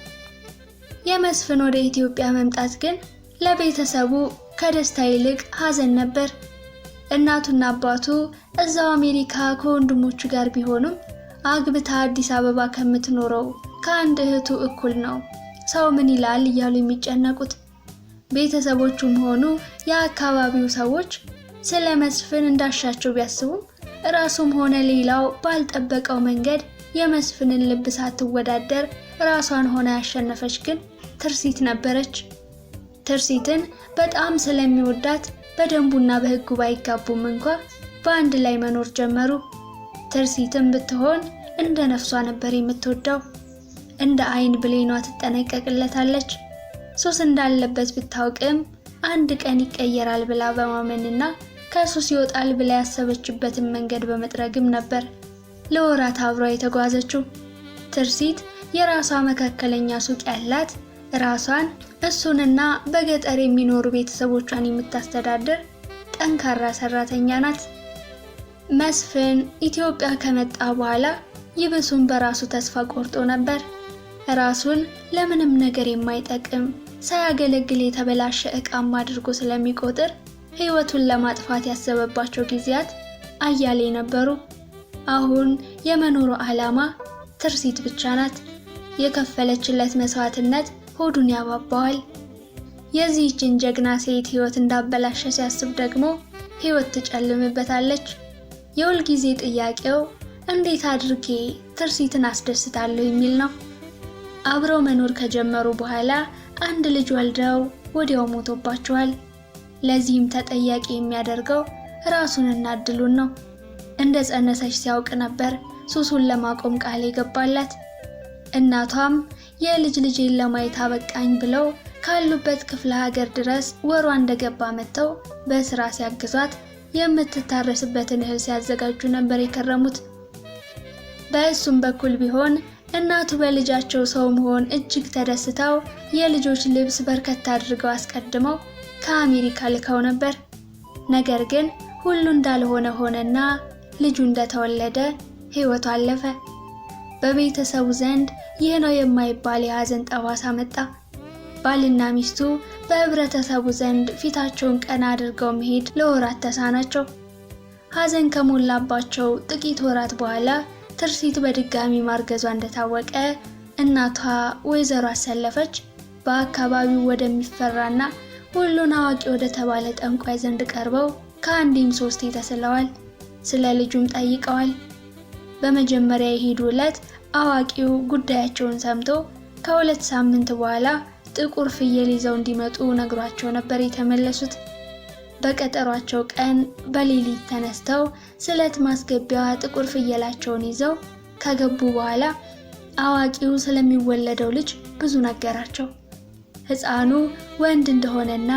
የመስፍን ወደ ኢትዮጵያ መምጣት ግን ለቤተሰቡ ከደስታ ይልቅ ሐዘን ነበር። እናቱና አባቱ እዛው አሜሪካ ከወንድሞቹ ጋር ቢሆኑም አግብታ አዲስ አበባ ከምትኖረው ከአንድ እህቱ እኩል ነው ሰው ምን ይላል እያሉ የሚጨነቁት። ቤተሰቦቹም ሆኑ የአካባቢው ሰዎች ስለ መስፍን እንዳሻቸው ቢያስቡም ራሱም ሆነ ሌላው ባልጠበቀው መንገድ የመስፍንን ልብ ሳትወዳደር ራሷን ሆና ያሸነፈች ግን ትርሲት ነበረች። ትርሲትን በጣም ስለሚወዳት በደንቡና በሕጉ ባይጋቡም እንኳ በአንድ ላይ መኖር ጀመሩ። ትርሲትም ብትሆን እንደ ነፍሷ ነበር የምትወደው። እንደ አይን ብሌኗ ትጠነቀቅለታለች። ሱስ እንዳለበት ብታውቅም አንድ ቀን ይቀየራል ብላ በማመንና ከሱስ ይወጣል ብላ ያሰበችበትን መንገድ በመጥረግም ነበር ለወራት አብሯ የተጓዘችው። ትርሲት የራሷ መካከለኛ ሱቅ ያላት ራሷን እሱንና በገጠር የሚኖሩ ቤተሰቦቿን የምታስተዳድር ጠንካራ ሰራተኛ ናት። መስፍን ኢትዮጵያ ከመጣ በኋላ ይብሱን በራሱ ተስፋ ቆርጦ ነበር። ራሱን ለምንም ነገር የማይጠቅም ሳያገለግል የተበላሸ ዕቃም አድርጎ ስለሚቆጥር ሕይወቱን ለማጥፋት ያሰበባቸው ጊዜያት አያሌ ነበሩ። አሁን የመኖሩ ዓላማ ትርሲት ብቻ ናት። የከፈለችለት መስዋዕትነት ሆዱን ያባባዋል። የዚህችን ጀግና ሴት ሕይወት እንዳበላሸ ሲያስብ ደግሞ ሕይወት ትጨልምበታለች። የሁል ጊዜ ጥያቄው እንዴት አድርጌ ትርሲትን አስደስታለሁ የሚል ነው። አብረው መኖር ከጀመሩ በኋላ አንድ ልጅ ወልደው ወዲያው ሞቶባቸዋል። ለዚህም ተጠያቂ የሚያደርገው ራሱንና እድሉን ነው። እንደ ጸነሰች ሲያውቅ ነበር ሱሱን ለማቆም ቃል የገባላት። እናቷም የልጅ ልጄን ለማየት አበቃኝ ብለው ካሉበት ክፍለ ሀገር ድረስ ወሯ እንደገባ መጥተው በስራ ሲያግዟት የምትታረስበትን እህል ሲያዘጋጁ ነበር የከረሙት። በእሱም በኩል ቢሆን እናቱ በልጃቸው ሰው መሆን እጅግ ተደስተው የልጆች ልብስ በርከት አድርገው አስቀድመው ከአሜሪካ ልከው ነበር። ነገር ግን ሁሉ እንዳልሆነ ሆነና ልጁ እንደተወለደ ሕይወቱ አለፈ። በቤተሰቡ ዘንድ ይህ ነው የማይባል የሐዘን ጠባሳ መጣ። ባልና ሚስቱ በህብረተሰቡ ዘንድ ፊታቸውን ቀና አድርገው መሄድ ለወራት ተሳናቸው። ሐዘን ከሞላባቸው ጥቂት ወራት በኋላ ትርሲት በድጋሚ ማርገዟ እንደታወቀ እናቷ ወይዘሮ አሰለፈች በአካባቢው ወደሚፈራና ሁሉን አዋቂ ወደ ተባለ ጠንቋይ ዘንድ ቀርበው ከአንዴም ሶስቴ ተስለዋል። ስለ ልጁም ጠይቀዋል። በመጀመሪያ የሄዱ ዕለት አዋቂው ጉዳያቸውን ሰምቶ ከ2 ሳምንት በኋላ ጥቁር ፍየል ይዘው እንዲመጡ ነግሯቸው ነበር የተመለሱት። በቀጠሯቸው ቀን በሌሊት ተነስተው ስለት ማስገቢያዋ ጥቁር ፍየላቸውን ይዘው ከገቡ በኋላ አዋቂው ስለሚወለደው ልጅ ብዙ ነገራቸው። ሕፃኑ ወንድ እንደሆነና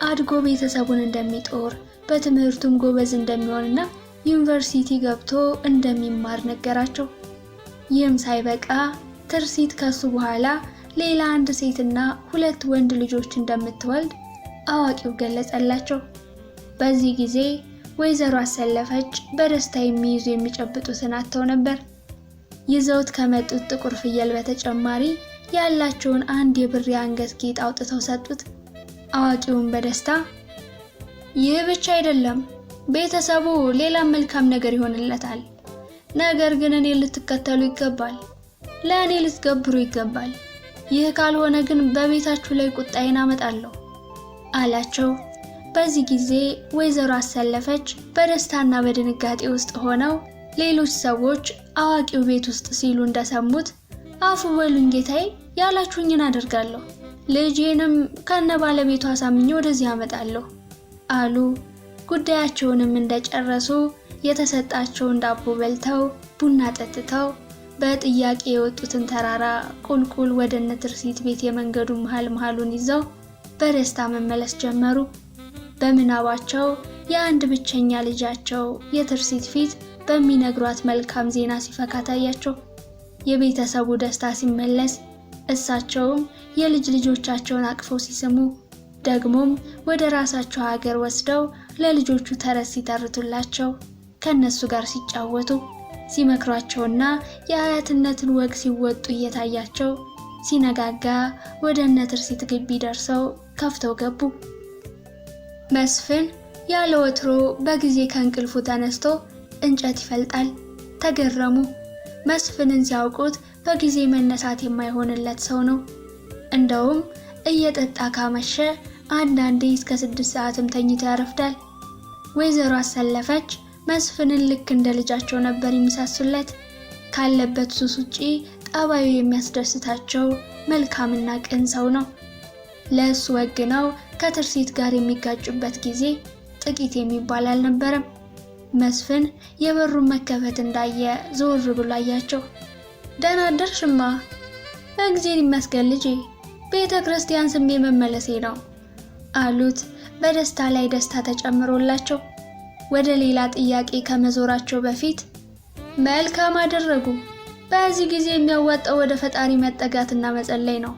አድጎ ቤተሰቡን እንደሚጦር በትምህርቱም ጎበዝ እንደሚሆንና ዩኒቨርሲቲ ገብቶ እንደሚማር ነገራቸው። ይህም ሳይበቃ ትርሲት ከሱ በኋላ ሌላ አንድ ሴትና 2 ወንድ ልጆች እንደምትወልድ አዋቂው ገለጸላቸው። በዚህ ጊዜ ወይዘሮ አሰለፈች በደስታ የሚይዙ የሚጨብጡትን አጥተው ነበር። ይዘውት ከመጡት ጥቁር ፍየል በተጨማሪ ያላቸውን አንድ የብር የአንገት ጌጥ አውጥተው ሰጡት። አዋቂውን በደስታ ይህ ብቻ አይደለም፣ ቤተሰቡ ሌላም መልካም ነገር ይሆንለታል። ነገር ግን እኔ ልትከተሉ ይገባል፣ ለእኔ ልትገብሩ ይገባል። ይህ ካልሆነ ግን በቤታችሁ ላይ ቁጣዬን አመጣለሁ አላቸው። በዚህ ጊዜ ወይዘሮ አሰለፈች በደስታና በድንጋጤ ውስጥ ሆነው ሌሎች ሰዎች አዋቂው ቤት ውስጥ ሲሉ እንደሰሙት አፉ በሉኝ ጌታዬ፣ ያላችሁኝን አደርጋለሁ፣ ልጄንም ከነ ባለቤቷ አሳምኜ ወደዚህ አመጣለሁ አሉ። ጉዳያቸውንም እንደጨረሱ የተሰጣቸውን ዳቦ በልተው ቡና ጠጥተው በጥያቄ የወጡትን ተራራ ቁልቁል ወደ እነ ትርሲት ቤት የመንገዱ መሃሉን ይዘው በደስታ መመለስ ጀመሩ። በምናባቸው የአንድ ብቸኛ ልጃቸው የትርሲት ፊት በሚነግሯት መልካም ዜና ሲፈካ ታያቸው። የቤተሰቡ ደስታ ሲመለስ እሳቸውም የልጅ ልጆቻቸውን አቅፈው ሲስሙ፣ ደግሞም ወደ ራሳቸው ሀገር ወስደው ለልጆቹ ተረት ሲተርቱላቸው ከነሱ ጋር ሲጫወቱ ሲመክሯቸውና የአያትነትን ወግ ሲወጡ እየታያቸው ሲነጋጋ ወደ እነ ትርሲት ግቢ ደርሰው ከፍተው ገቡ። መስፍን ያለ ወትሮ በጊዜ ከእንቅልፉ ተነስቶ እንጨት ይፈልጣል። ተገረሙ። መስፍንን ሲያውቁት በጊዜ መነሳት የማይሆንለት ሰው ነው። እንደውም እየጠጣ ካመሸ አንዳንዴ እስከ 6 ሰዓትም ተኝቶ ያረፍዳል። ወይዘሮ አሰለፈች መስፍንን ልክ እንደ ልጃቸው ነበር የሚሳሱለት። ካለበት ሱስ ውጪ ጠባዩ የሚያስደስታቸው መልካምና ቅን ሰው ነው። ለእሱ ወግነው ከትርሲት ጋር የሚጋጩበት ጊዜ ጥቂት የሚባል አልነበረም። መስፍን የበሩን መከፈት እንዳየ ዞር ብሎ አያቸው። ደህና አደርሽማ? እግዚአብሔር ይመስገን ልጄ፣ ቤተ ክርስቲያን ስሜ መመለሴ ነው አሉት በደስታ ላይ ደስታ ተጨምሮላቸው። ወደ ሌላ ጥያቄ ከመዞራቸው በፊት መልካም አደረጉ። በዚህ ጊዜ የሚያዋጣው ወደ ፈጣሪ መጠጋትና መጸለይ ነው።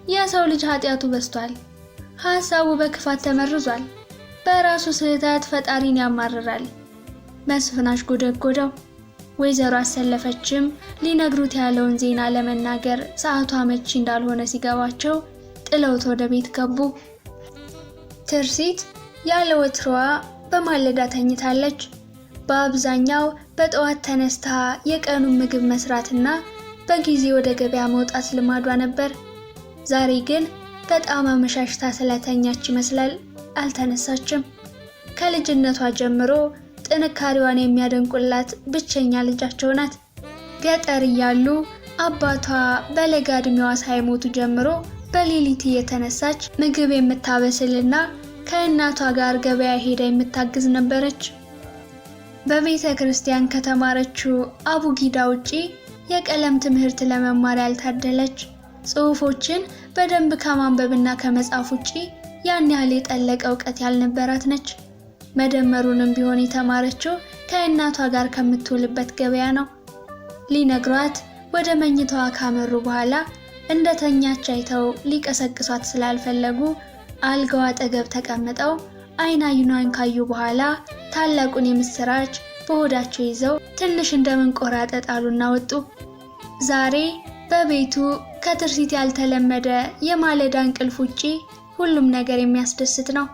የሰው ልጅ ኃጢአቱ በዝቷል። ሐሳቡ በክፋት ተመርዟል። በራሱ ስህተት ፈጣሪን ያማርራል። መስፍን አሽጎደጎደው። ወይዘሮ አሰለፈችም ሊነግሩት ያለውን ዜና ለመናገር ሰዓቱ አመቺ እንዳልሆነ ሲገባቸው ጥለውት ወደ ቤት ገቡ። ትርሲት ያለ ወትሮዋ በማለዳ ተኝታለች። በአብዛኛው በጠዋት ተነስታ የቀኑን ምግብ መስራትና በጊዜ ወደ ገበያ መውጣት ልማዷ ነበር። ዛሬ ግን በጣም አመሻሽታ ስለተኛች ይመስላል አልተነሳችም። ከልጅነቷ ጀምሮ ጥንካሬዋን የሚያደንቁላት ብቸኛ ልጃቸው ናት። ገጠር እያሉ አባቷ በለጋ ዕድሜዋ ሳይሞቱ ጀምሮ በሌሊት እየተነሳች ምግብ የምታበስልና ከእናቷ ጋር ገበያ ሄዳ የምታግዝ ነበረች። በቤተ ክርስቲያን ከተማረችው አቡጊዳ ውጪ የቀለም ትምህርት ለመማር ያልታደለች፣ ጽሑፎችን በደንብ ከማንበብና ከመጻፍ ውጪ ያን ያህል የጠለቀ እውቀት ያልነበራት ነች። መደመሩንም ቢሆን የተማረችው ከእናቷ ጋር ከምትውልበት ገበያ ነው። ሊነግሯት ወደ መኝታዋ ካመሩ በኋላ እንደተኛች አይተው ሊቀሰቅሷት ስላልፈለጉ አልጋዋ አጠገብ ተቀምጠው አይን አይኗን ካዩ በኋላ ታላቁን የምስራች በሆዳቸው ይዘው ትንሽ እንደመንቆራጠጥ አሉና ወጡ። ዛሬ በቤቱ ከትርሲት ያልተለመደ የማለዳ እንቅልፍ ውጪ ሁሉም ነገር የሚያስደስት ነው።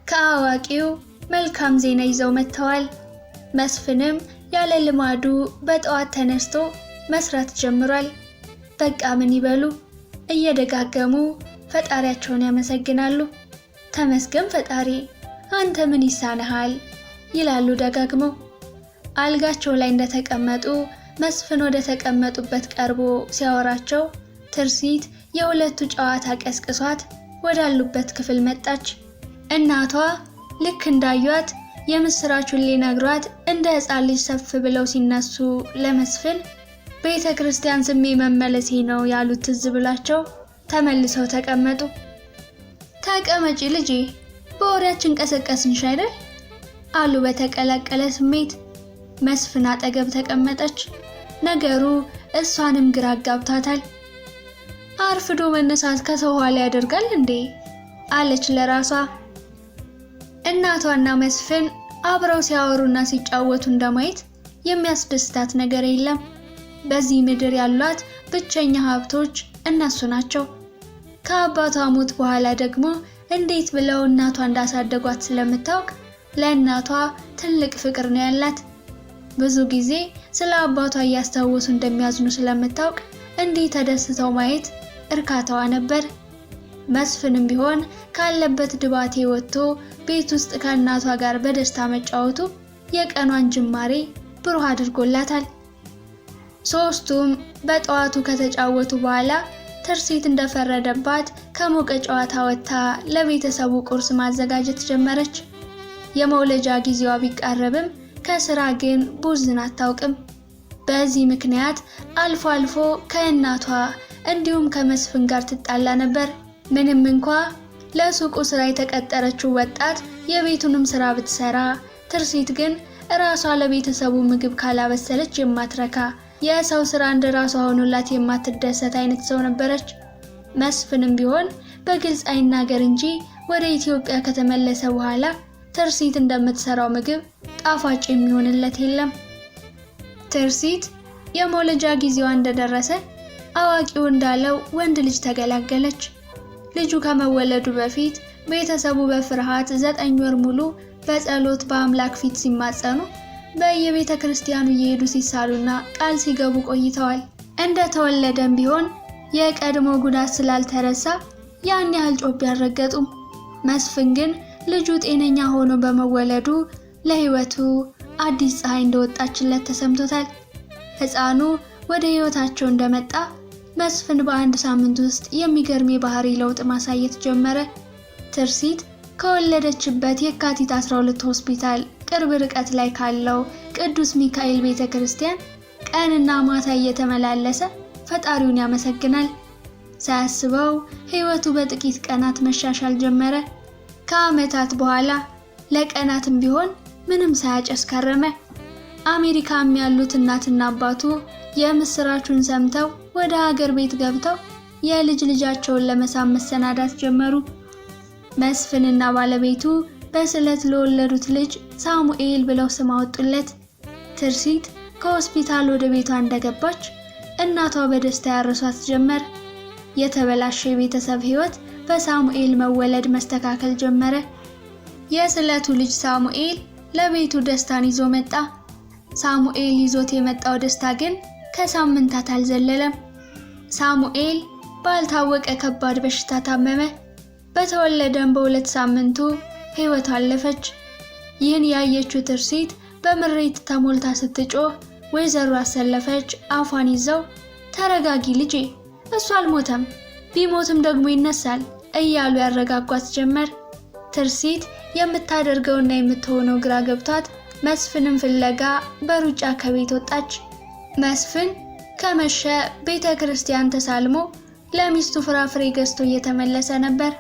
ከአዋቂው መልካም ዜና ይዘው መጥተዋል። መስፍንም ያለ ልማዱ በጠዋት ተነስቶ መስራት ጀምሯል። በቃ ምን ይበሉ፣ እየደጋገሙ ፈጣሪያቸውን ያመሰግናሉ። ተመስገን ፈጣሪ፣ አንተ ምን ይሳነሃል ይላሉ ደጋግመው። አልጋቸው ላይ እንደተቀመጡ መስፍን ወደ ተቀመጡበት ቀርቦ ሲያወራቸው ትርሲት የሁለቱ ጨዋታ ቀስቅሷት ወዳሉበት ክፍል መጣች። እናቷ ልክ እንዳዩት የምስራቹን ሊነግሯት እንደ ሕፃን ልጅ ሰፍ ብለው ሲነሱ ለመስፍን ቤተ ክርስቲያን ስሜ መመለሴ ነው ያሉት ትዝ ብላቸው ተመልሰው ተቀመጡ። ተቀመጪ ልጄ፣ በወሬያችን ቀሰቀስንሽ አይደል አሉ በተቀላቀለ ስሜት። መስፍን አጠገብ ተቀመጠች። ነገሩ እሷንም ግራ አጋብቷታል። አርፍዶ መነሳት ከሰው ኋላ ያደርጋል እንዴ አለች ለራሷ። እናቷና መስፍን አብረው ሲያወሩና ሲጫወቱ እንደማየት የሚያስደስታት ነገር የለም። በዚህ ምድር ያሏት ብቸኛ ሀብቶች እነሱ ናቸው። ከአባቷ ሞት በኋላ ደግሞ እንዴት ብለው እናቷ እንዳሳደጓት ስለምታውቅ ለእናቷ ትልቅ ፍቅር ነው ያላት። ብዙ ጊዜ ስለ አባቷ እያስታወሱ እንደሚያዝኑ ስለምታውቅ እንዲህ ተደስተው ማየት እርካታዋ ነበር። መስፍንም ቢሆን ካለበት ድባቴ ወጥቶ ቤት ውስጥ ከእናቷ ጋር በደስታ መጫወቱ የቀኗን ጅማሬ ብሩህ አድርጎላታል። ሶስቱም በጠዋቱ ከተጫወቱ በኋላ ትርሲት እንደፈረደባት ከሞቀ ጨዋታ ወጥታ ለቤተሰቡ ቁርስ ማዘጋጀት ጀመረች። የመውለጃ ጊዜዋ ቢቃረብም ከስራ ግን ቡዝን አታውቅም። በዚህ ምክንያት አልፎ አልፎ ከእናቷ እንዲሁም ከመስፍን ጋር ትጣላ ነበር። ምንም እንኳ ለሱቁ ስራ የተቀጠረችው ወጣት የቤቱንም ስራ ብትሰራ፣ ትርሲት ግን ራሷ ለቤተሰቡ ምግብ ካላበሰለች የማትረካ የሰው ስራ እንደ ራሷ ሆኖላት የማትደሰት አይነት ሰው ነበረች። መስፍንም ቢሆን በግልጽ አይናገር እንጂ ወደ ኢትዮጵያ ከተመለሰ በኋላ ትርሲት እንደምትሰራው ምግብ ጣፋጭ የሚሆንለት የለም። ትርሲት የመውለጃ ጊዜዋ እንደደረሰ አዋቂው እንዳለው ወንድ ልጅ ተገላገለች። ልጁ ከመወለዱ በፊት ቤተሰቡ በፍርሃት 9 ወር ሙሉ በጸሎት በአምላክ ፊት ሲማጸኑ በየቤተ ክርስቲያኑ እየሄዱ ሲሳሉና ቃል ሲገቡ ቆይተዋል። እንደተወለደም ቢሆን የቀድሞ ጉዳት ስላልተረሳ ያን ያህል ጮቤ አልረገጡም። መስፍን ግን ልጁ ጤነኛ ሆኖ በመወለዱ ለህይወቱ አዲስ ፀሐይ እንደወጣችለት ተሰምቶታል። ሕፃኑ ወደ ህይወታቸው እንደመጣ መስፍን በአንድ ሳምንት ውስጥ የሚገርም የባህሪ ለውጥ ማሳየት ጀመረ። ትርሲት ከወለደችበት የካቲት 12 ሆስፒታል ቅርብ ርቀት ላይ ካለው ቅዱስ ሚካኤል ቤተክርስቲያን ቀንና ማታ እየተመላለሰ ፈጣሪውን ያመሰግናል። ሳያስበው ህይወቱ በጥቂት ቀናት መሻሻል ጀመረ። ከዓመታት በኋላ ለቀናትም ቢሆን ምንም ሳያጨስ ከረመ። አሜሪካም ያሉት እናትና አባቱ የምስራቹን ሰምተው ወደ ሀገር ቤት ገብተው የልጅ ልጃቸውን ለመሳም መሰናዳት ጀመሩ። መስፍንና ባለቤቱ በስለት ለወለዱት ልጅ ሳሙኤል ብለው ስም አወጡለት። ትርሲት ከሆስፒታል ወደ ቤቷ እንደገባች እናቷ በደስታ ያረሷት ጀመር። የተበላሸ የቤተሰብ ህይወት በሳሙኤል መወለድ መስተካከል ጀመረ። የስለቱ ልጅ ሳሙኤል ለቤቱ ደስታን ይዞ መጣ። ሳሙኤል ይዞት የመጣው ደስታ ግን ከሳምንታት አልዘለለም። ሳሙኤል ባልታወቀ ከባድ በሽታ ታመመ። በተወለደም በ2 ሳምንቱ ህይወቱ አለፈች። ይህን ያየችው ትርሲት በምሬት ተሞልታ ስትጮህ ወይዘሮ አሰለፈች አፏን ይዘው ተረጋጊ ልጄ፣ እሱ አልሞተም፣ ቢሞትም ደግሞ ይነሳል እያሉ ያረጋጓት ጀመር። ትርሲት የምታደርገውና የምትሆነው ግራ ገብቷት መስፍንን ፍለጋ በሩጫ ከቤት ወጣች። መስፍን ከመሸ ቤተ ክርስቲያን ተሳልሞ ለሚስቱ ፍራፍሬ ገዝቶ እየተመለሰ ነበር።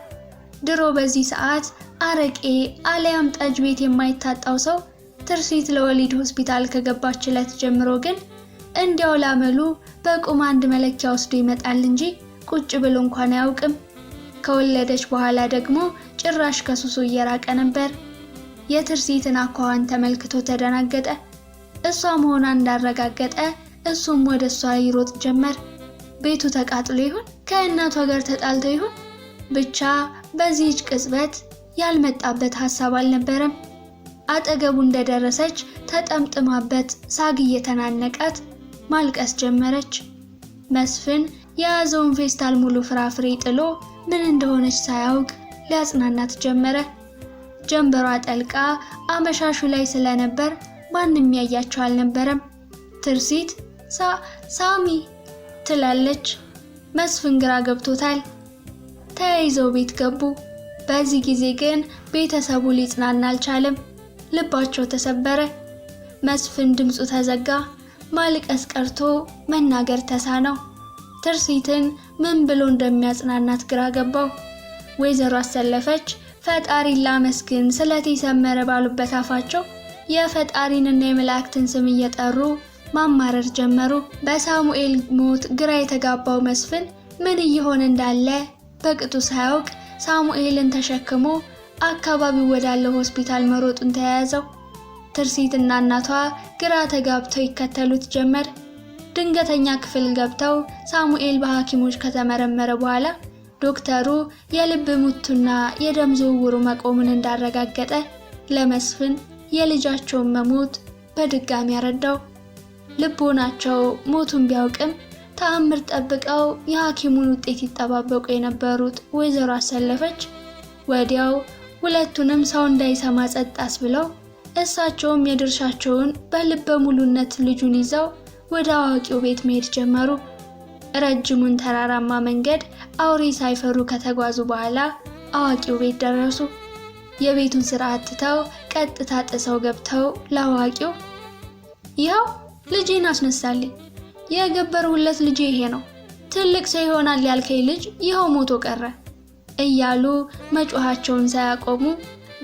ድሮ በዚህ ሰዓት አረቄ አለያም ጠጅ ቤት የማይታጣው ሰው ትርሲት ለወሊድ ሆስፒታል ከገባችለት ጀምሮ ግን እንዲያው ላመሉ በቁም አንድ መለኪያ ወስዶ ይመጣል እንጂ ቁጭ ብሎ እንኳን አያውቅም። ከወለደች በኋላ ደግሞ ጭራሽ ከሱሱ እየራቀ ነበር። የትርሲትን አኳኋን ተመልክቶ ተደናገጠ። እሷ መሆኗን እንዳረጋገጠ እሱም ወደ እሷ ይሮጥ ጀመር። ቤቱ ተቃጥሎ ይሆን? ከእናቷ ጋር ተጣልቶ ይሆን? ብቻ በዚህች ቅጽበት ያልመጣበት ሐሳብ አልነበረም። አጠገቡ እንደደረሰች ተጠምጥማበት ሳግ እየተናነቃት ማልቀስ ጀመረች። መስፍን የያዘውን ፌስታል ሙሉ ፍራፍሬ ጥሎ ምን እንደሆነች ሳያውቅ ሊያጽናናት ጀመረ። ጀንበሯ ጠልቃ አመሻሹ ላይ ስለነበር ማንም ያያቸው አልነበረም። ትርሲት ሳሚ ትላለች። መስፍን ግራ ገብቶታል። ተያይዘው ቤት ገቡ። በዚህ ጊዜ ግን ቤተሰቡ ሊጽናና አልቻለም። ልባቸው ተሰበረ። መስፍን ድምፁ ተዘጋ። ማልቀስ ቀርቶ መናገር ተሳነው። ትርሲትን ምን ብሎ እንደሚያጽናናት ግራ ገባው። ወይዘሮ አሰለፈች ፈጣሪን ላመስግን ስለቴ ሰመረ ባሉበት አፋቸው የፈጣሪንና የመላእክትን ስም እየጠሩ ማማረር ጀመሩ። በሳሙኤል ሞት ግራ የተጋባው መስፍን ምን እየሆነ እንዳለ በቅጡ ሳያውቅ ሳሙኤልን ተሸክሞ አካባቢው ወዳለው ሆስፒታል መሮጡን ተያያዘው። ትርሲትና እናቷ ግራ ተጋብተው ይከተሉት ጀመር። ድንገተኛ ክፍል ገብተው ሳሙኤል በሐኪሞች ከተመረመረ በኋላ ዶክተሩ የልብ ምቱና የደም ዝውውሩ መቆሙን እንዳረጋገጠ ለመስፍን የልጃቸውን መሞት በድጋሚ ያረዳው። ልቦናቸው ሞቱን ቢያውቅም ተአምር ጠብቀው የሐኪሙን ውጤት ይጠባበቁ የነበሩት ወይዘሮ አሰለፈች ወዲያው ሁለቱንም ሰው እንዳይሰማ ጸጥ ብለው እሳቸውም የድርሻቸውን በልበ ሙሉነት ልጁን ይዘው ወደ አዋቂው ቤት መሄድ ጀመሩ። ረጅሙን ተራራማ መንገድ አውሬ ሳይፈሩ ከተጓዙ በኋላ አዋቂው ቤት ደረሱ። የቤቱን ስርዓት ትተው ቀጥታ ጥሰው ገብተው ለአዋቂው ይኸው ልጄን አስነሳልኝ፣ የገበርሁለት ልጄ ይሄ ነው፣ ትልቅ ሰው ይሆናል ያልከኝ ልጅ ይኸው ሞቶ ቀረ እያሉ መጮሃቸውን ሳያቆሙ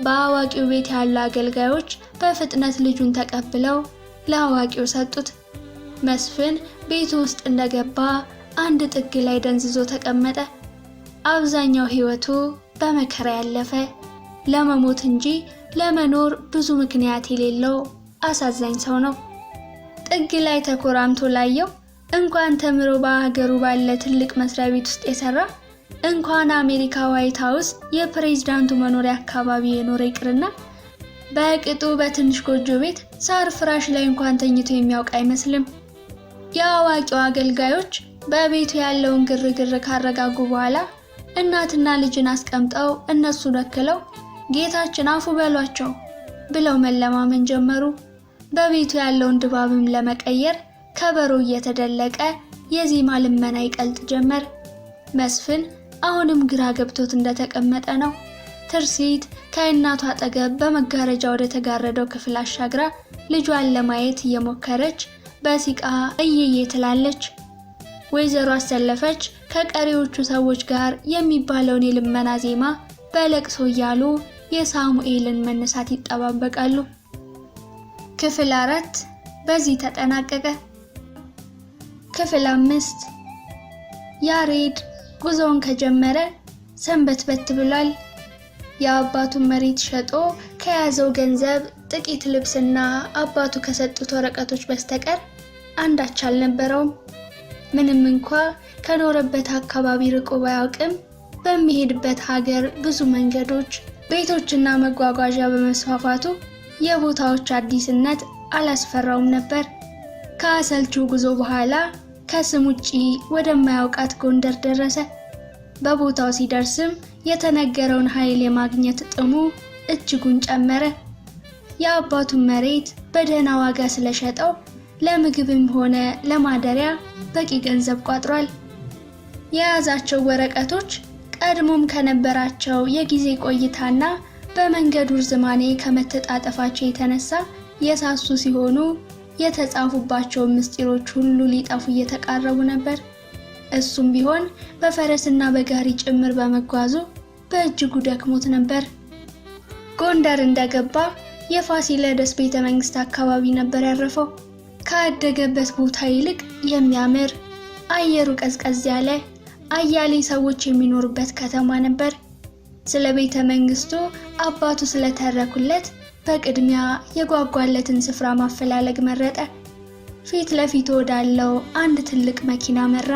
በአዋቂው ቤት ያሉ አገልጋዮች በፍጥነት ልጁን ተቀብለው ለአዋቂው ሰጡት። መስፍን ቤቱ ውስጥ እንደገባ አንድ ጥግ ላይ ደንዝዞ ተቀመጠ። አብዛኛው ህይወቱ በመከራ ያለፈ ለመሞት እንጂ ለመኖር ብዙ ምክንያት የሌለው አሳዛኝ ሰው ነው። ጥግ ላይ ተኮራምቶ ላየው እንኳን ተምሮ በአገሩ ባለ ትልቅ መስሪያ ቤት ውስጥ የሰራ እንኳን አሜሪካ ዋይት ሃውስ የፕሬዝዳንቱ መኖሪያ አካባቢ የኖረ ይቅርና በቅጡ በትንሽ ጎጆ ቤት ሳር ፍራሽ ላይ እንኳን ተኝቶ የሚያውቅ አይመስልም። የአዋቂው አገልጋዮች በቤቱ ያለውን ግርግር ካረጋጉ በኋላ እናትና ልጅን አስቀምጠው እነሱ ወክለው ጌታችን አፉ በሏቸው ብለው መለማመን ጀመሩ። በቤቱ ያለውን ድባብም ለመቀየር ከበሮ እየተደለቀ የዜማ ልመና ይቀልጥ ጀመር። መስፍን አሁንም ግራ ገብቶት እንደተቀመጠ ነው። ትርሲት ከእናቷ አጠገብ በመጋረጃ ወደ ተጋረደው ክፍል አሻግራ ልጇን ለማየት እየሞከረች በሲቃ እየየ ትላለች። ወይዘሮ አሰለፈች ከቀሪዎቹ ሰዎች ጋር የሚባለውን የልመና ዜማ በለቅሶ እያሉ የሳሙኤልን መነሳት ይጠባበቃሉ። ክፍል 4 በዚህ ተጠናቀቀ። ክፍል 5 ያሬድ ጉዞውን ከጀመረ ሰንበትበት ብሏል። የአባቱን መሬት ሸጦ ከያዘው ገንዘብ ጥቂት ልብስና አባቱ ከሰጡት ወረቀቶች በስተቀር አንዳች አልነበረውም። ምንም እንኳ ከኖረበት አካባቢ ርቆ ባያውቅም በሚሄድበት ሀገር ብዙ መንገዶች፣ ቤቶችና መጓጓዣ በመስፋፋቱ የቦታዎች አዲስነት አላስፈራውም ነበር። ከአሰልቺው ጉዞ በኋላ ከስም ውጪ ወደማያውቃት ጎንደር ደረሰ። በቦታው ሲደርስም የተነገረውን ኃይል የማግኘት ጥሙ እጅጉን ጨመረ። የአባቱን መሬት በደህና ዋጋ ስለሸጠው ለምግብም ሆነ ለማደሪያ በቂ ገንዘብ ቋጥሯል። የያዛቸው ወረቀቶች ቀድሞም ከነበራቸው የጊዜ ቆይታና በመንገዱ ርዝማኔ ከመተጣጠፋቸው የተነሳ የሳሱ ሲሆኑ የተጻፉባቸው ምስጢሮች ሁሉ ሊጠፉ እየተቃረቡ ነበር። እሱም ቢሆን በፈረስና በጋሪ ጭምር በመጓዙ በእጅጉ ደክሞት ነበር። ጎንደር እንደገባ የፋሲለደስ ቤተ መንግስት አካባቢ ነበር ያረፈው። ካደገበት ቦታ ይልቅ የሚያምር አየሩ ቀዝቀዝ ያለ አያሌ ሰዎች የሚኖሩበት ከተማ ነበር። ስለ ቤተ መንግስቱ አባቱ ስለተረኩለት በቅድሚያ የጓጓለትን ስፍራ ማፈላለግ መረጠ። ፊት ለፊት ወዳለው አንድ ትልቅ መኪና መራ።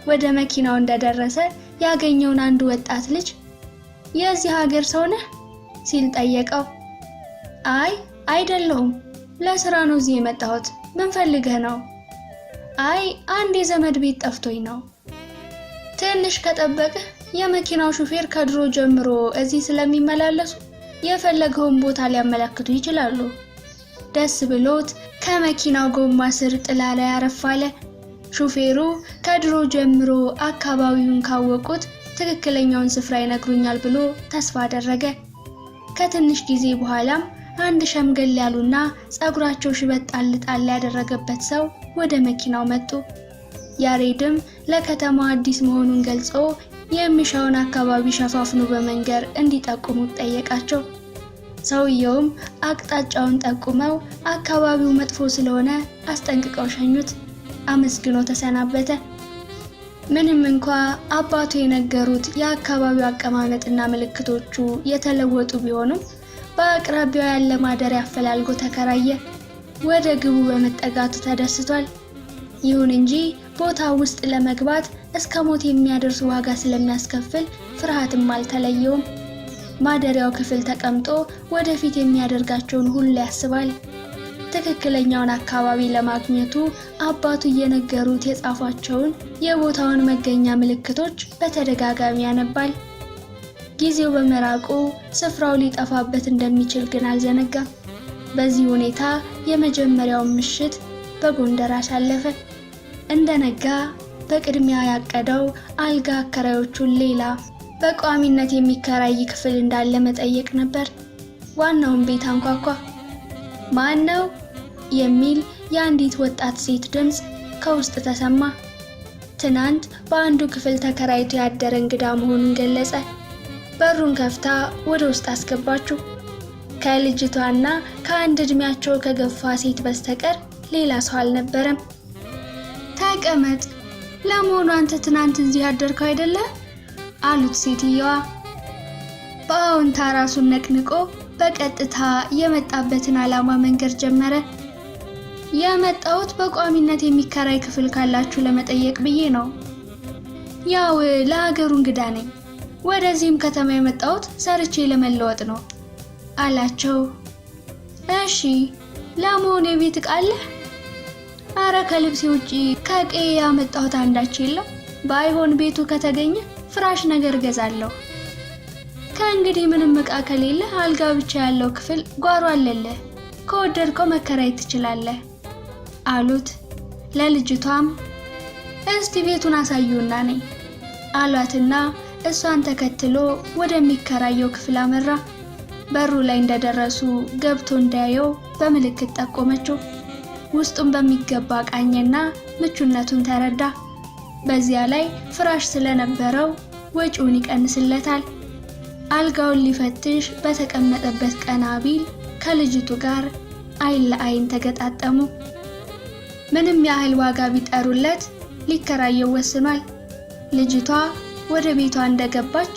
ወደ መኪናው እንደደረሰ ያገኘውን አንድ ወጣት ልጅ የዚህ ሀገር ሰው ነህ ሲል ጠየቀው። አይ አይደለሁም፣ ለስራ ነው እዚህ የመጣሁት። ምን ፈልገህ ነው? አይ አንድ የዘመድ ቤት ጠፍቶኝ ነው። ትንሽ ከጠበቅህ የመኪናው ሹፌር ከድሮ ጀምሮ እዚህ ስለሚመላለሱ የፈለገውን ቦታ ሊያመለክቱ ይችላሉ። ደስ ብሎት ከመኪናው ጎማ ስር ጥላ ላይ አረፍ አለ። ሹፌሩ ከድሮ ጀምሮ አካባቢውን ካወቁት ትክክለኛውን ስፍራ ይነግሩኛል ብሎ ተስፋ አደረገ። ከትንሽ ጊዜ በኋላም አንድ ሸምገል ያሉና ጸጉራቸው ሽበት ጣል ጣል ያደረገበት ሰው ወደ መኪናው መጡ። ያሬድም ለከተማው አዲስ መሆኑን ገልጾ የሚሻውን አካባቢ ሸፋፍኖ በመንገር እንዲጠቁሙት ጠየቃቸው። ሰውየውም አቅጣጫውን ጠቁመው አካባቢው መጥፎ ስለሆነ አስጠንቅቀው ሸኙት። አመስግኖ ተሰናበተ። ምንም እንኳ አባቱ የነገሩት የአካባቢው አቀማመጥና ምልክቶቹ የተለወጡ ቢሆኑም በአቅራቢያው ያለ ማደሪያ አፈላልጎ ተከራየ። ወደ ግቡ በመጠጋቱ ተደስቷል። ይሁን እንጂ ቦታው ውስጥ ለመግባት እስከ ሞት የሚያደርስ ዋጋ ስለሚያስከፍል ፍርሃትም አልተለየውም። ማደሪያው ክፍል ተቀምጦ ወደፊት የሚያደርጋቸውን ሁሉ ያስባል። ትክክለኛውን አካባቢ ለማግኘቱ አባቱ እየነገሩት የጻፏቸውን የቦታውን መገኛ ምልክቶች በተደጋጋሚ ያነባል። ጊዜው በመራቁ ስፍራው ሊጠፋበት እንደሚችል ግን አልዘነጋም። በዚህ ሁኔታ የመጀመሪያውን ምሽት በጎንደር አሳለፈ። እንደነጋ በቅድሚያ ያቀደው አልጋ አከራዮቹን ሌላ በቋሚነት የሚከራይ ክፍል እንዳለ መጠየቅ ነበር። ዋናውን ቤት አንኳኳ። ማን ነው የሚል የአንዲት ወጣት ሴት ድምፅ ከውስጥ ተሰማ። ትናንት በአንዱ ክፍል ተከራይቶ ያደረ እንግዳ መሆኑን ገለጸ። በሩን ከፍታ ወደ ውስጥ አስገባችው። ከልጅቷና ከአንድ እድሜያቸው ከገፋ ሴት በስተቀር ሌላ ሰው አልነበረም። ተቀመጥ፣ ለመሆኑ አንተ ትናንት እዚህ ያደርከው አይደለ? አሉት ሴትየዋ። በአዎንታ ራሱን ነቅንቆ በቀጥታ የመጣበትን ዓላማ መንገር ጀመረ። የመጣሁት በቋሚነት የሚከራይ ክፍል ካላችሁ ለመጠየቅ ብዬ ነው። ያው ለሀገሩ እንግዳ ነኝ። ወደዚህም ከተማ የመጣሁት ሰርቼ ለመለወጥ ነው አላቸው። እሺ፣ ለመሆኑ የቤት ዕቃ አለህ? አረ ከልብሴ ውጪ ከቀዬ ያመጣሁት አንዳች የለም። ባይሆን ቤቱ ከተገኘ ፍራሽ ነገር ገዛለሁ። ከእንግዲህ ምንም ዕቃ ከሌለ አልጋ ብቻ ያለው ክፍል ጓሮ አለልህ። ከወደድከው መከራየት ትችላለህ አሉት። ለልጅቷም እስቲ ቤቱን አሳዩና ነኝ አሏትና እሷን ተከትሎ ወደሚከራየው ክፍል አመራ። በሩ ላይ እንደደረሱ ገብቶ እንዳየው በምልክት ጠቆመችው። ውስጡን በሚገባ ቃኘና ምቹነቱን ተረዳ። በዚያ ላይ ፍራሽ ስለነበረው ወጪውን ይቀንስለታል። አልጋውን ሊፈትሽ በተቀመጠበት ቀና ቢል ከልጅቱ ጋር አይን ለአይን ተገጣጠሙ። ምንም ያህል ዋጋ ቢጠሩለት ሊከራየው ወስኗል። ልጅቷ ወደ ቤቷ እንደገባች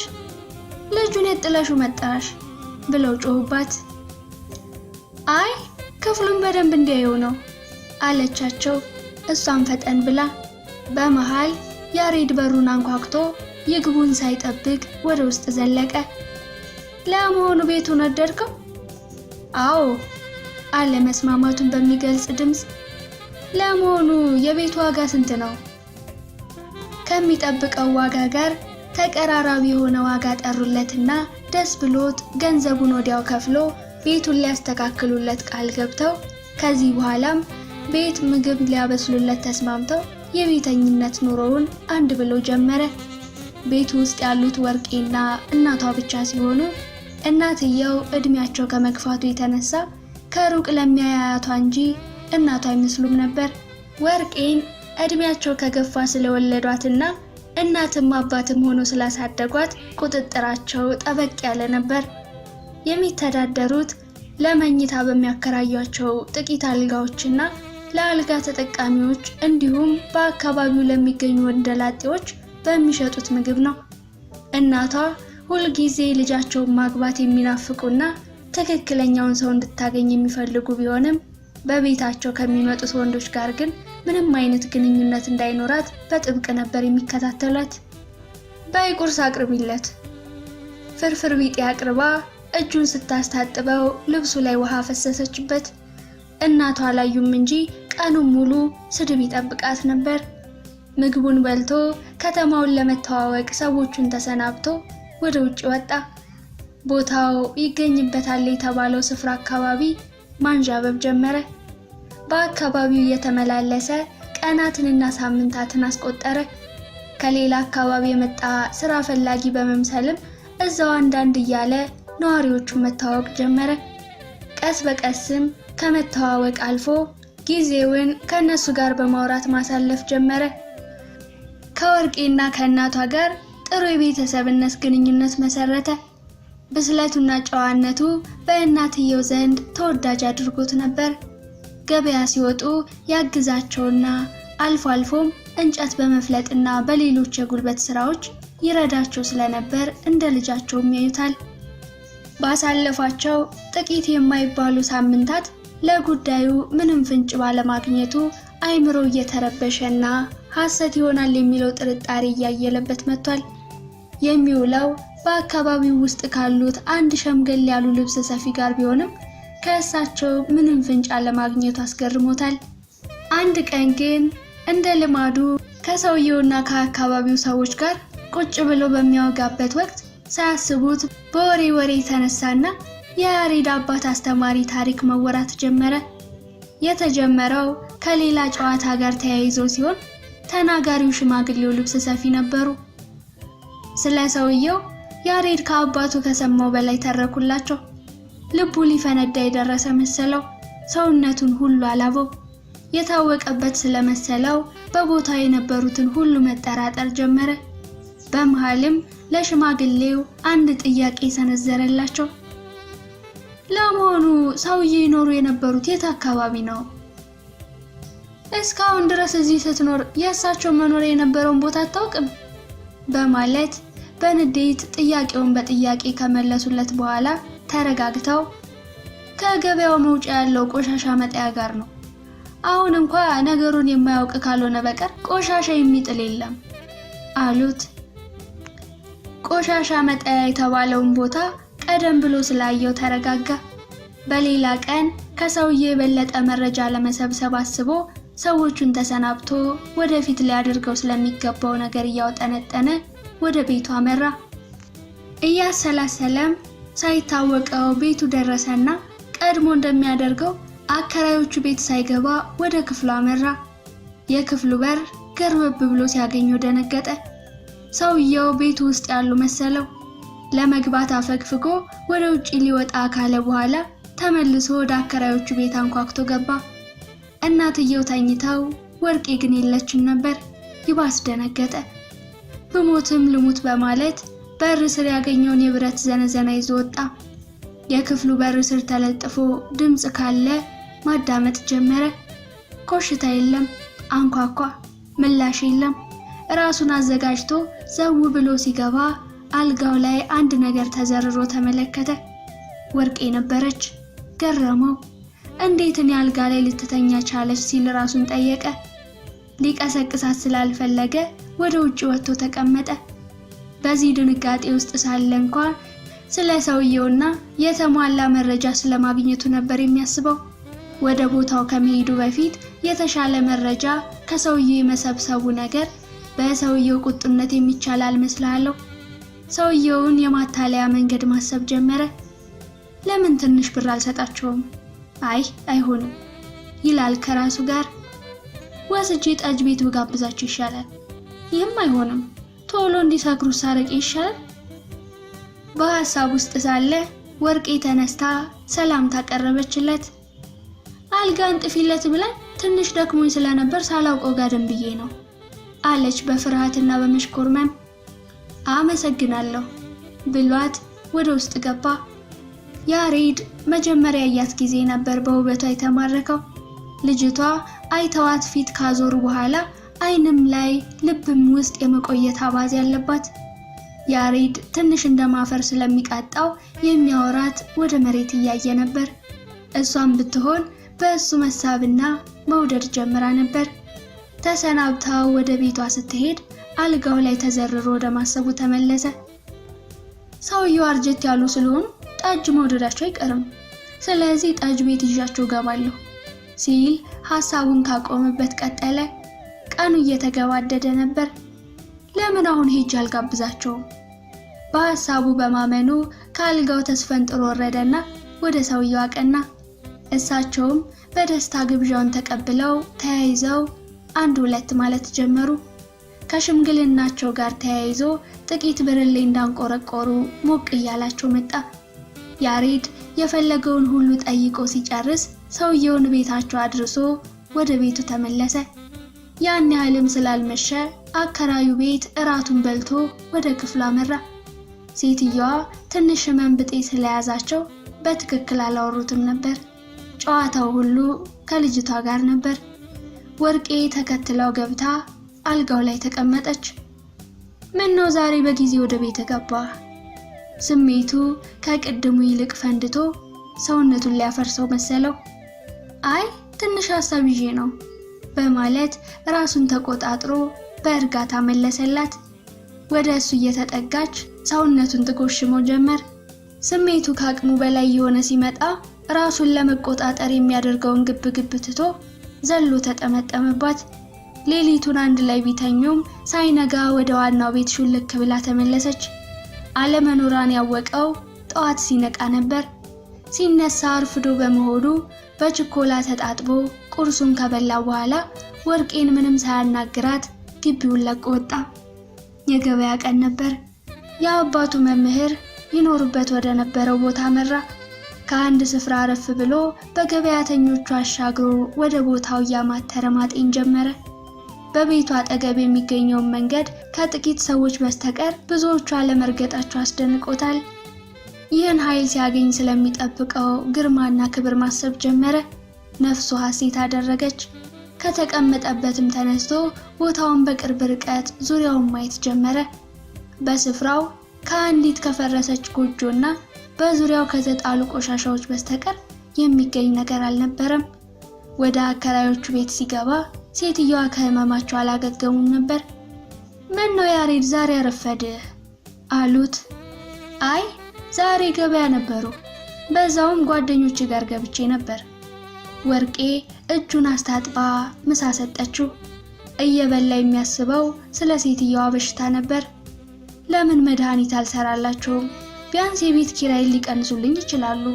ልጁን የጥለሹ መጣሽ ብለው ጮሁባት። አይ ክፍሉን በደንብ እንዲያየው ነው አለቻቸው። እሷም ፈጠን ብላ። በመሃል ያሬድ በሩን አንኳኩቶ ይግቡን ሳይጠብቅ ወደ ውስጥ ዘለቀ። ለመሆኑ ቤቱን ወደድከው? አዎ አለ መስማማቱን በሚገልጽ ድምፅ። ለመሆኑ የቤቱ ዋጋ ስንት ነው? ከሚጠብቀው ዋጋ ጋር ተቀራራቢ የሆነ ዋጋ ጠሩለትና ደስ ብሎት ገንዘቡን ወዲያው ከፍሎ ቤቱን ሊያስተካክሉለት ቃል ገብተው ከዚህ በኋላም ቤት ምግብ ሊያበስሉለት ተስማምተው የቤተኝነት ኑሮውን አንድ ብሎ ጀመረ። ቤቱ ውስጥ ያሉት ወርቄና እናቷ ብቻ ሲሆኑ እናትየው እድሜያቸው ከመግፋቱ የተነሳ ከሩቅ ለሚያያቷ እንጂ እናቷ አይመስሉም ነበር። ወርቄን እድሜያቸው ከገፋ ስለወለዷትና እናትም አባትም ሆኖ ስላሳደጓት ቁጥጥራቸው ጠበቅ ያለ ነበር። የሚተዳደሩት ለመኝታ በሚያከራዩአቸው ጥቂት አልጋዎችና ለአልጋ ተጠቃሚዎች እንዲሁም በአካባቢው ለሚገኙ ወንደላጤዎች በሚሸጡት ምግብ ነው። እናቷ ሁልጊዜ ልጃቸውን ማግባት የሚናፍቁና ትክክለኛውን ሰው እንድታገኝ የሚፈልጉ ቢሆንም በቤታቸው ከሚመጡት ወንዶች ጋር ግን ምንም አይነት ግንኙነት እንዳይኖራት በጥብቅ ነበር የሚከታተሏት። በይ ቁርስ አቅርቢለት። ፍርፍር ቢጤ አቅርባ እጁን ስታስታጥበው ልብሱ ላይ ውሃ ፈሰሰችበት። እናቷ አላዩም እንጂ ቀኑን ሙሉ ስድብ ይጠብቃት ነበር። ምግቡን በልቶ ከተማውን ለመተዋወቅ ሰዎቹን ተሰናብቶ ወደ ውጭ ወጣ። ቦታው ይገኝበታል የተባለው ስፍራ አካባቢ ማንዣበብ ጀመረ። በአካባቢው እየተመላለሰ ቀናትንና ሳምንታትን አስቆጠረ። ከሌላ አካባቢ የመጣ ስራ ፈላጊ በመምሰልም እዛው አንዳንድ እያለ ነዋሪዎቹን መተዋወቅ ጀመረ። ቀስ በቀስም ከመተዋወቅ አልፎ ጊዜውን ከነሱ ጋር በማውራት ማሳለፍ ጀመረ። ከወርቄና ከእናቷ ጋር ጥሩ የቤተሰብነት ግንኙነት መሰረተ። ብስለቱና ጨዋነቱ በእናትየው ዘንድ ተወዳጅ አድርጎት ነበር። ገበያ ሲወጡ ያግዛቸውና አልፎ አልፎም እንጨት በመፍለጥና በሌሎች የጉልበት ስራዎች ይረዳቸው ስለነበር እንደ ልጃቸውም ያዩታል። ባሳለፏቸው ጥቂት የማይባሉ ሳምንታት ለጉዳዩ ምንም ፍንጭ ባለማግኘቱ አይምሮ እየተረበሸና ሐሰት ይሆናል የሚለው ጥርጣሬ እያየለበት መጥቷል። የሚውለው በአካባቢው ውስጥ ካሉት አንድ ሸምገል ያሉ ልብስ ሰፊ ጋር ቢሆንም ከእሳቸው ምንም ፍንጭ አለማግኘቱ አስገርሞታል። አንድ ቀን ግን እንደ ልማዱ ከሰውየውና ከአካባቢው ሰዎች ጋር ቁጭ ብሎ በሚያወጋበት ወቅት ሳያስቡት በወሬ ተነሳና የያሬድ አባት አስተማሪ ታሪክ መወራት ጀመረ። የተጀመረው ከሌላ ጨዋታ ጋር ተያይዞ ሲሆን ተናጋሪው ሽማግሌው ልብስ ሰፊ ነበሩ። ስለ ሰውየው ያሬድ ከአባቱ ከሰማው በላይ ተረኩላቸው። ልቡ ሊፈነዳ የደረሰ መሰለው። ሰውነቱን ሁሉ አላበው። የታወቀበት ስለመሰለው በቦታው የነበሩትን ሁሉ መጠራጠር ጀመረ። በመሃልም ለሽማግሌው አንድ ጥያቄ ሰነዘረላቸው። ለመሆኑ ሰውዬ ይኖሩ የነበሩት የት አካባቢ ነው? እስካሁን ድረስ እዚህ ስትኖር የእሳቸው መኖር የነበረውን ቦታ አታውቅም? በማለት በንዴት ጥያቄውን በጥያቄ ከመለሱለት በኋላ ተረጋግተው ከገበያው መውጫ ያለው ቆሻሻ መጣያ ጋር ነው። አሁን እንኳን ነገሩን የማያውቅ ካልሆነ በቀር ቆሻሻ የሚጥል የለም አሉት። ቆሻሻ መጣያ የተባለውን ቦታ ቀደም ብሎ ስላየው ተረጋጋ። በሌላ ቀን ከሰውዬ የበለጠ መረጃ ለመሰብሰብ አስቦ ሰዎቹን ተሰናብቶ ወደፊት ሊያደርገው ስለሚገባው ነገር እያወጠነጠነ ወደ ቤቱ አመራ። እያሰላሰለም ሳይታወቀው ቤቱ ደረሰና ቀድሞ እንደሚያደርገው አከራዮቹ ቤት ሳይገባ ወደ ክፍሉ አመራ። የክፍሉ በር ገርበብ ብሎ ሲያገኘው ደነገጠ። ሰውየው ቤቱ ውስጥ ያሉ መሰለው። ለመግባት አፈግፍጎ ወደ ውጪ ሊወጣ ካለ በኋላ ተመልሶ ወደ አከራዮቹ ቤት አንኳኩቶ ገባ። እናትየው ተኝተው ወርቄ ግን የለችም ነበር። ይባስ ደነገጠ። በሞትም ልሙት በማለት በር ስር ያገኘውን የብረት ዘነዘና ይዞ ወጣ። የክፍሉ በር ስር ተለጥፎ ድምጽ ካለ ማዳመጥ ጀመረ። ኮሽታ የለም። አንኳኳ፣ ምላሽ የለም። ራሱን አዘጋጅቶ ዘው ብሎ ሲገባ አልጋው ላይ አንድ ነገር ተዘርሮ ተመለከተ። ወርቄ ነበረች። ገረመው። እንዴት እኔ አልጋ ላይ ልትተኛ ቻለች ሲል ራሱን ጠየቀ። ሊቀሰቅሳት ስላልፈለገ ወደ ውጭ ወጥቶ ተቀመጠ። በዚህ ድንጋጤ ውስጥ ሳለ እንኳን ስለ ሰውየውና የተሟላ መረጃ ስለማግኘቱ ነበር የሚያስበው። ወደ ቦታው ከመሄዱ በፊት የተሻለ መረጃ ከሰውየው የመሰብሰቡ ነገር በሰውየው ቁጥነት የሚቻል አልመስላለሁ። ሰውየውን የማታለያ መንገድ ማሰብ ጀመረ። ለምን ትንሽ ብር አልሰጣቸውም? አይሆንም ይላል ከራሱ ጋር። ወስጄ ጠጅ ቤት ብጋብዛቸው ይሻላል። ይህም አይሆንም፣ ቶሎ እንዲሰክሩ ሳረቄ ይሻላል። በሐሳብ ውስጥ ሳለ ወርቄ ተነስታ ሰላምታ ቀረበችለት። አልጋን ጥፊለት ብላኝ ትንሽ ደክሞኝ ስለነበር ሳላውቀው ጋደም ብዬ ነው አለች በፍርሃትና በመሽኮርመም። አመሰግናለሁ ብሏት ወደ ውስጥ ገባ። ያሬድ መጀመሪያ ያያት ጊዜ ነበር በውበቷ የተማረከው። ልጅቷ አይተዋት ፊት ካዞሩ በኋላ አይንም ላይ ልብም ውስጥ የመቆየት አባዜ ያለባት። ያሬድ ትንሽ እንደማፈር ስለሚቃጣው የሚያወራት ወደ መሬት እያየ ነበር። እሷም ብትሆን በእሱ መሳብና መውደድ ጀምራ ነበር። ተሰናብታው ወደ ቤቷ ስትሄድ አልጋው ላይ ተዘርሮ ወደ ማሰቡ ተመለሰ። ሰውየው አርጀት ያሉ ስለሆኑ ጠጅ መውደዳቸው አይቀርም፣ ስለዚህ ጠጅ ቤት ይዣቸው ገባለሁ ሲል ሐሳቡን ካቆመበት ቀጠለ። ቀኑ እየተገባደደ ነበር። ለምን አሁን ሄጅ አልጋብዛቸውም? በሐሳቡ በማመኑ ከአልጋው ተስፈንጥሮ ወረደና ወደ ሰውየው አቀና። እሳቸውም በደስታ ግብዣውን ተቀብለው ተያይዘው አንድ ሁለት ማለት ጀመሩ። ከሽምግልናቸው ጋር ተያይዞ ጥቂት ብርሌ እንዳንቆረቆሩ ሞቅ እያላቸው መጣ። ያሬድ የፈለገውን ሁሉ ጠይቆ ሲጨርስ ሰውየውን ቤታቸው አድርሶ ወደ ቤቱ ተመለሰ። ያን ያህልም ስላልመሸ አከራዩ ቤት እራቱን በልቶ ወደ ክፍሉ አመራ። ሴትየዋ ትንሽ ህመም ብጤ ስለያዛቸው በትክክል አላወሩትም ነበር። ጨዋታው ሁሉ ከልጅቷ ጋር ነበር። ወርቄ ተከትለው ገብታ አልጋው ላይ ተቀመጠች። ምን ነው ዛሬ በጊዜ ወደ ቤት ገባ? ስሜቱ ከቅድሙ ይልቅ ፈንድቶ ሰውነቱን ሊያፈርሰው መሰለው። ትንሽ ሐሳብ ይዤ ነው በማለት ራሱን ተቆጣጥሮ በእርጋታ መለሰላት። ወደ እሱ እየተጠጋች ሰውነቱን ትጎሽመው ጀመር። ስሜቱ ከአቅሙ በላይ የሆነ ሲመጣ ራሱን ለመቆጣጠር የሚያደርገውን ግብግብ ትቶ ዘሎ ተጠመጠመባት። ሌሊቱን አንድ ላይ ቢተኙም ሳይነጋ ወደ ዋናው ቤት ሹልክ ብላ ተመለሰች። አለመኖሯን ያወቀው ጠዋት ሲነቃ ነበር። ሲነሳ አርፍዶ በመሆኑ በችኮላ ተጣጥቦ ቁርሱን ከበላ በኋላ ወርቄን ምንም ሳያናግራት ግቢውን ለቆ ወጣ። የገበያ ቀን ነበር። የአባቱ መምህር ይኖርበት ወደ ነበረው ቦታ መራ። ከአንድ ስፍራ አረፍ ብሎ በገበያተኞቹ አሻግሮ ወደ ቦታው እያማተረ ማጤን ጀመረ። በቤቱ አጠገብ የሚገኘውን መንገድ ከጥቂት ሰዎች በስተቀር ብዙዎቹ አለመርገጣቸው አስደንቆታል። ይህን ኃይል ሲያገኝ ስለሚጠብቀው ግርማና ክብር ማሰብ ጀመረ። ነፍሱ ሐሴት አደረገች። ከተቀመጠበትም ተነስቶ ቦታውን በቅርብ ርቀት ዙሪያውን ማየት ጀመረ። በስፍራው ከአንዲት ከፈረሰች ጎጆና በዙሪያው ከተጣሉ ቆሻሻዎች በስተቀር የሚገኝ ነገር አልነበረም። ወደ አከራዮቹ ቤት ሲገባ ሴትየዋ ከህመማቸው አላገገሙም ነበር። ምን ነው ያሬድ ዛሬ አረፈድህ? አሉት። ዛሬ ገበያ ነበሩ፣ በዛውም ጓደኞች ጋር ገብቼ ነበር። ወርቄ እጁን አስታጥባ ምሳ ሰጠችው። እየበላ የሚያስበው ስለ ሴትየዋ በሽታ ነበር። ለምን መድኃኒት አልሰራላቸውም? ቢያንስ የቤት ኪራይ ሊቀንሱልኝ ይችላሉ።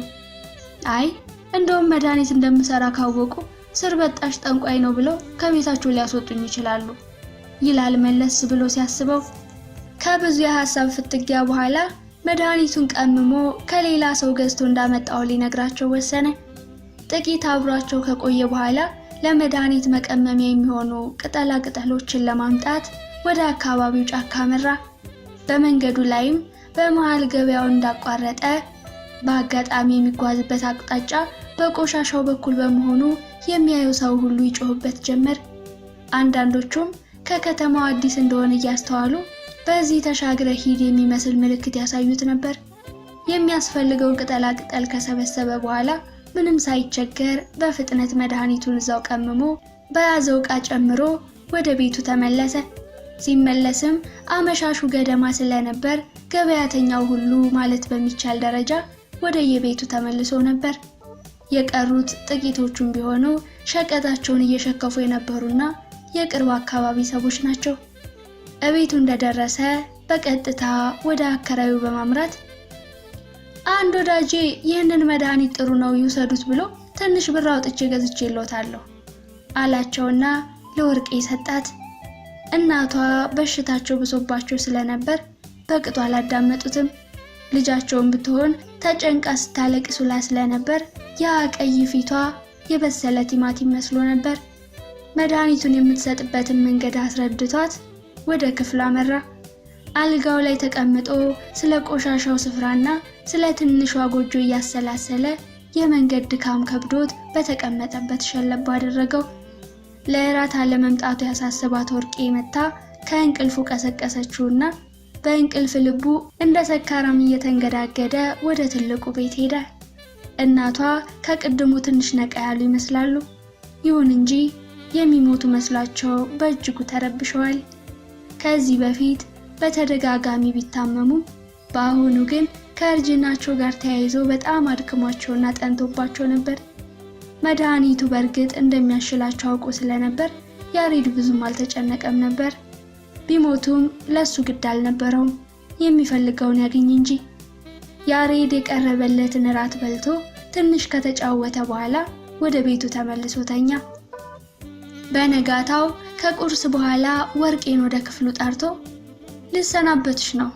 እንደውም መድኃኒት እንደምሰራ ካወቁ ስር በጣሽ ጠንቋይ ነው ብለው ከቤታቸው ሊያስወጡኝ ይችላሉ ይላል መለስ ብሎ ሲያስበው። ከብዙ የሐሳብ ፍትጊያ በኋላ መድኃኒቱን ቀምሞ ከሌላ ሰው ገዝቶ እንዳመጣው ሊነግራቸው ወሰነ። ጥቂት አብሯቸው ከቆየ በኋላ ለመድኃኒት መቀመሚያ የሚሆኑ ቅጠላ ቅጠሎችን ለማምጣት ወደ አካባቢው ጫካ መራ። በመንገዱ ላይም በመሃል ገበያውን እንዳቋረጠ በአጋጣሚ የሚጓዝበት አቅጣጫ በቆሻሻው በኩል በመሆኑ የሚያየው ሰው ሁሉ ይጮህበት ጀመር። አንዳንዶቹም ከከተማው አዲስ እንደሆነ እያስተዋሉ በዚህ ተሻግረ ሂድ የሚመስል ምልክት ያሳዩት ነበር። የሚያስፈልገውን ቅጠላቅጠል ከሰበሰበ በኋላ ምንም ሳይቸገር በፍጥነት መድኃኒቱን እዛው ቀምሞ በያዘው ዕቃ ጨምሮ ወደ ቤቱ ተመለሰ። ሲመለስም አመሻሹ ገደማ ስለነበር ገበያተኛው ሁሉ ማለት በሚቻል ደረጃ ወደ የቤቱ ተመልሶ ነበር። የቀሩት ጥቂቶቹም ቢሆኑ ሸቀጣቸውን እየሸከፉ የነበሩና የቅርብ አካባቢ ሰዎች ናቸው። እቤቱ እንደደረሰ በቀጥታ ወደ አከራዩ በማምራት አንድ ወዳጄ ይህንን መድኃኒት ጥሩ ነው ይውሰዱት ብሎ ትንሽ ብር አውጥቼ ገዝቼልዎታለሁ አላቸውና ለወርቄ ሰጣት። እናቷ በሽታቸው ብሶባቸው ስለነበር በቅጡ አላዳመጡትም። ልጃቸውን ብትሆን ተጨንቃ ስታለቅስ ውላ ስለነበር ያ ቀይ ፊቷ የበሰለ ቲማቲም መስሎ ነበር። መድኃኒቱን የምትሰጥበትን መንገድ አስረድቷት ወደ ክፍሉ አመራ። አልጋው ላይ ተቀምጦ ስለ ቆሻሻው ስፍራና ስለ ትንሿ ጎጆ እያሰላሰለ የመንገድ ድካም ከብዶት በተቀመጠበት ሸለብ አደረገው። ለእራት አለመምጣቱ ያሳሰባት ወርቄ መታ ከእንቅልፉ ቀሰቀሰችውና በእንቅልፍ ልቡ እንደ ሰካራም እየተንገዳገደ ወደ ትልቁ ቤት ሄደ። እናቷ ከቅድሙ ትንሽ ነቃ ያሉ ይመስላሉ። ይሁን እንጂ የሚሞቱ መስሏቸው በእጅጉ ተረብሸዋል። ከዚህ በፊት በተደጋጋሚ ቢታመሙ በአሁኑ ግን ከእርጅናቸው ጋር ተያይዞ በጣም አድክሟቸውና ጠንቶባቸው ነበር። መድኃኒቱ በእርግጥ እንደሚያሽላቸው አውቆ ስለነበር ያሬድ ብዙም አልተጨነቀም ነበር። ቢሞቱም ለሱ ግድ አልነበረውም፣ የሚፈልገውን ያገኝ እንጂ። ያሬድ የቀረበለትን እራት በልቶ ትንሽ ከተጫወተ በኋላ ወደ ቤቱ ተመልሶ ተኛ። በነጋታው ከቁርስ በኋላ ወርቄን ወደ ክፍሉ ጠርቶ ልሰናበትሽ ነው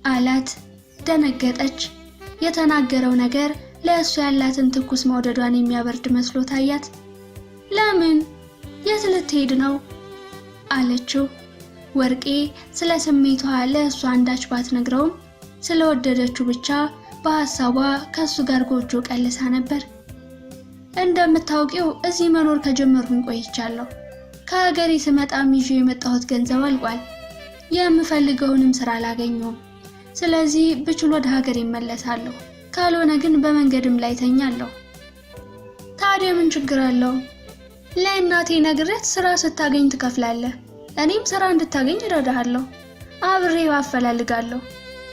አላት። ደነገጠች። የተናገረው ነገር ለእሱ ያላትን ትኩስ መውደዷን የሚያበርድ መስሎ ታያት። ለምን? የት ልትሄድ ነው አለችው። ወርቄ ስለ ስሜቷ ለእሱ አንዳች ባትነግረውም ስለወደደችው ብቻ በሐሳቧ ከሱ ጋር ጎጆ ቀልሳ ነበር። እንደምታውቂው እዚህ መኖር ከጀመርኩኝ ቆይቻለሁ። ከሀገሬ ስመጣም ይዤ የመጣሁት ገንዘብ አልቋል። የምፈልገውንም ስራ አላገኘሁም። ስለዚህ ብችል ወደ ሀገር እመለሳለሁ። ካልሆነ ግን በመንገድም ላይ ተኛለሁ። ታዲያ ምን ችግር አለው? ለእናቴ ነግሬት ስራ ስታገኝ ትከፍላለህ፣ እኔም ስራ እንድታገኝ እረዳሃለሁ፣ አብሬ አፈላልጋለሁ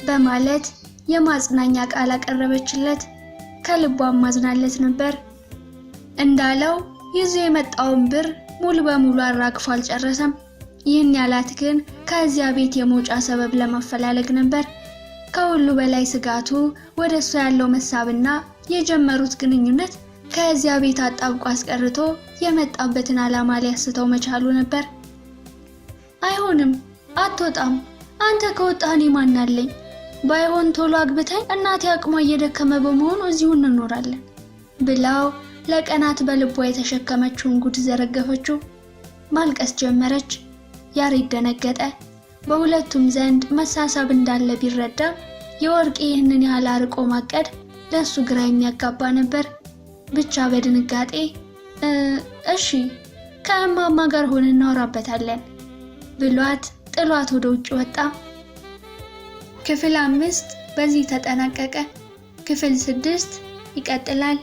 በማለት የማጽናኛ ቃል አቀረበችለት። ከልቧ ማዝናለት ነበር። እንዳለው ይዞ የመጣውን ብር ሙሉ በሙሉ አራግፎ አልጨረሰም። ይህን ያላት ግን ከዚያ ቤት የመውጫ ሰበብ ለማፈላለግ ነበር። ከሁሉ በላይ ስጋቱ ወደ እሷ ያለው መሳብና የጀመሩት ግንኙነት ከዚያ ቤት አጣብቆ አስቀርቶ የመጣበትን ዓላማ ሊያስተው መቻሉ ነበር። አይሆንም፣ አትወጣም። አንተ ከወጣህ እኔ ማን አለኝ? ባይሆን ቶሎ አግብተኝ፣ እናቴ አቅሟ እየደከመ በመሆኑ እዚሁ እንኖራለን ብላው ለቀናት በልቧ የተሸከመችውን ጉድ ዘረገፈችው። ማልቀስ ጀመረች። ያሬድ ደነገጠ። በሁለቱም ዘንድ መሳሳብ እንዳለ ቢረዳ የወርቄ ይህንን ያህል አርቆ ማቀድ ለሱ ግራ የሚያጋባ ነበር። ብቻ በድንጋጤ እሺ ከእማማ ጋር ሆነን እናወራበታለን ብሏት ጥሏት ወደ ውጭ ወጣ። ክፍል 5 በዚህ ተጠናቀቀ። ክፍል 6 ይቀጥላል።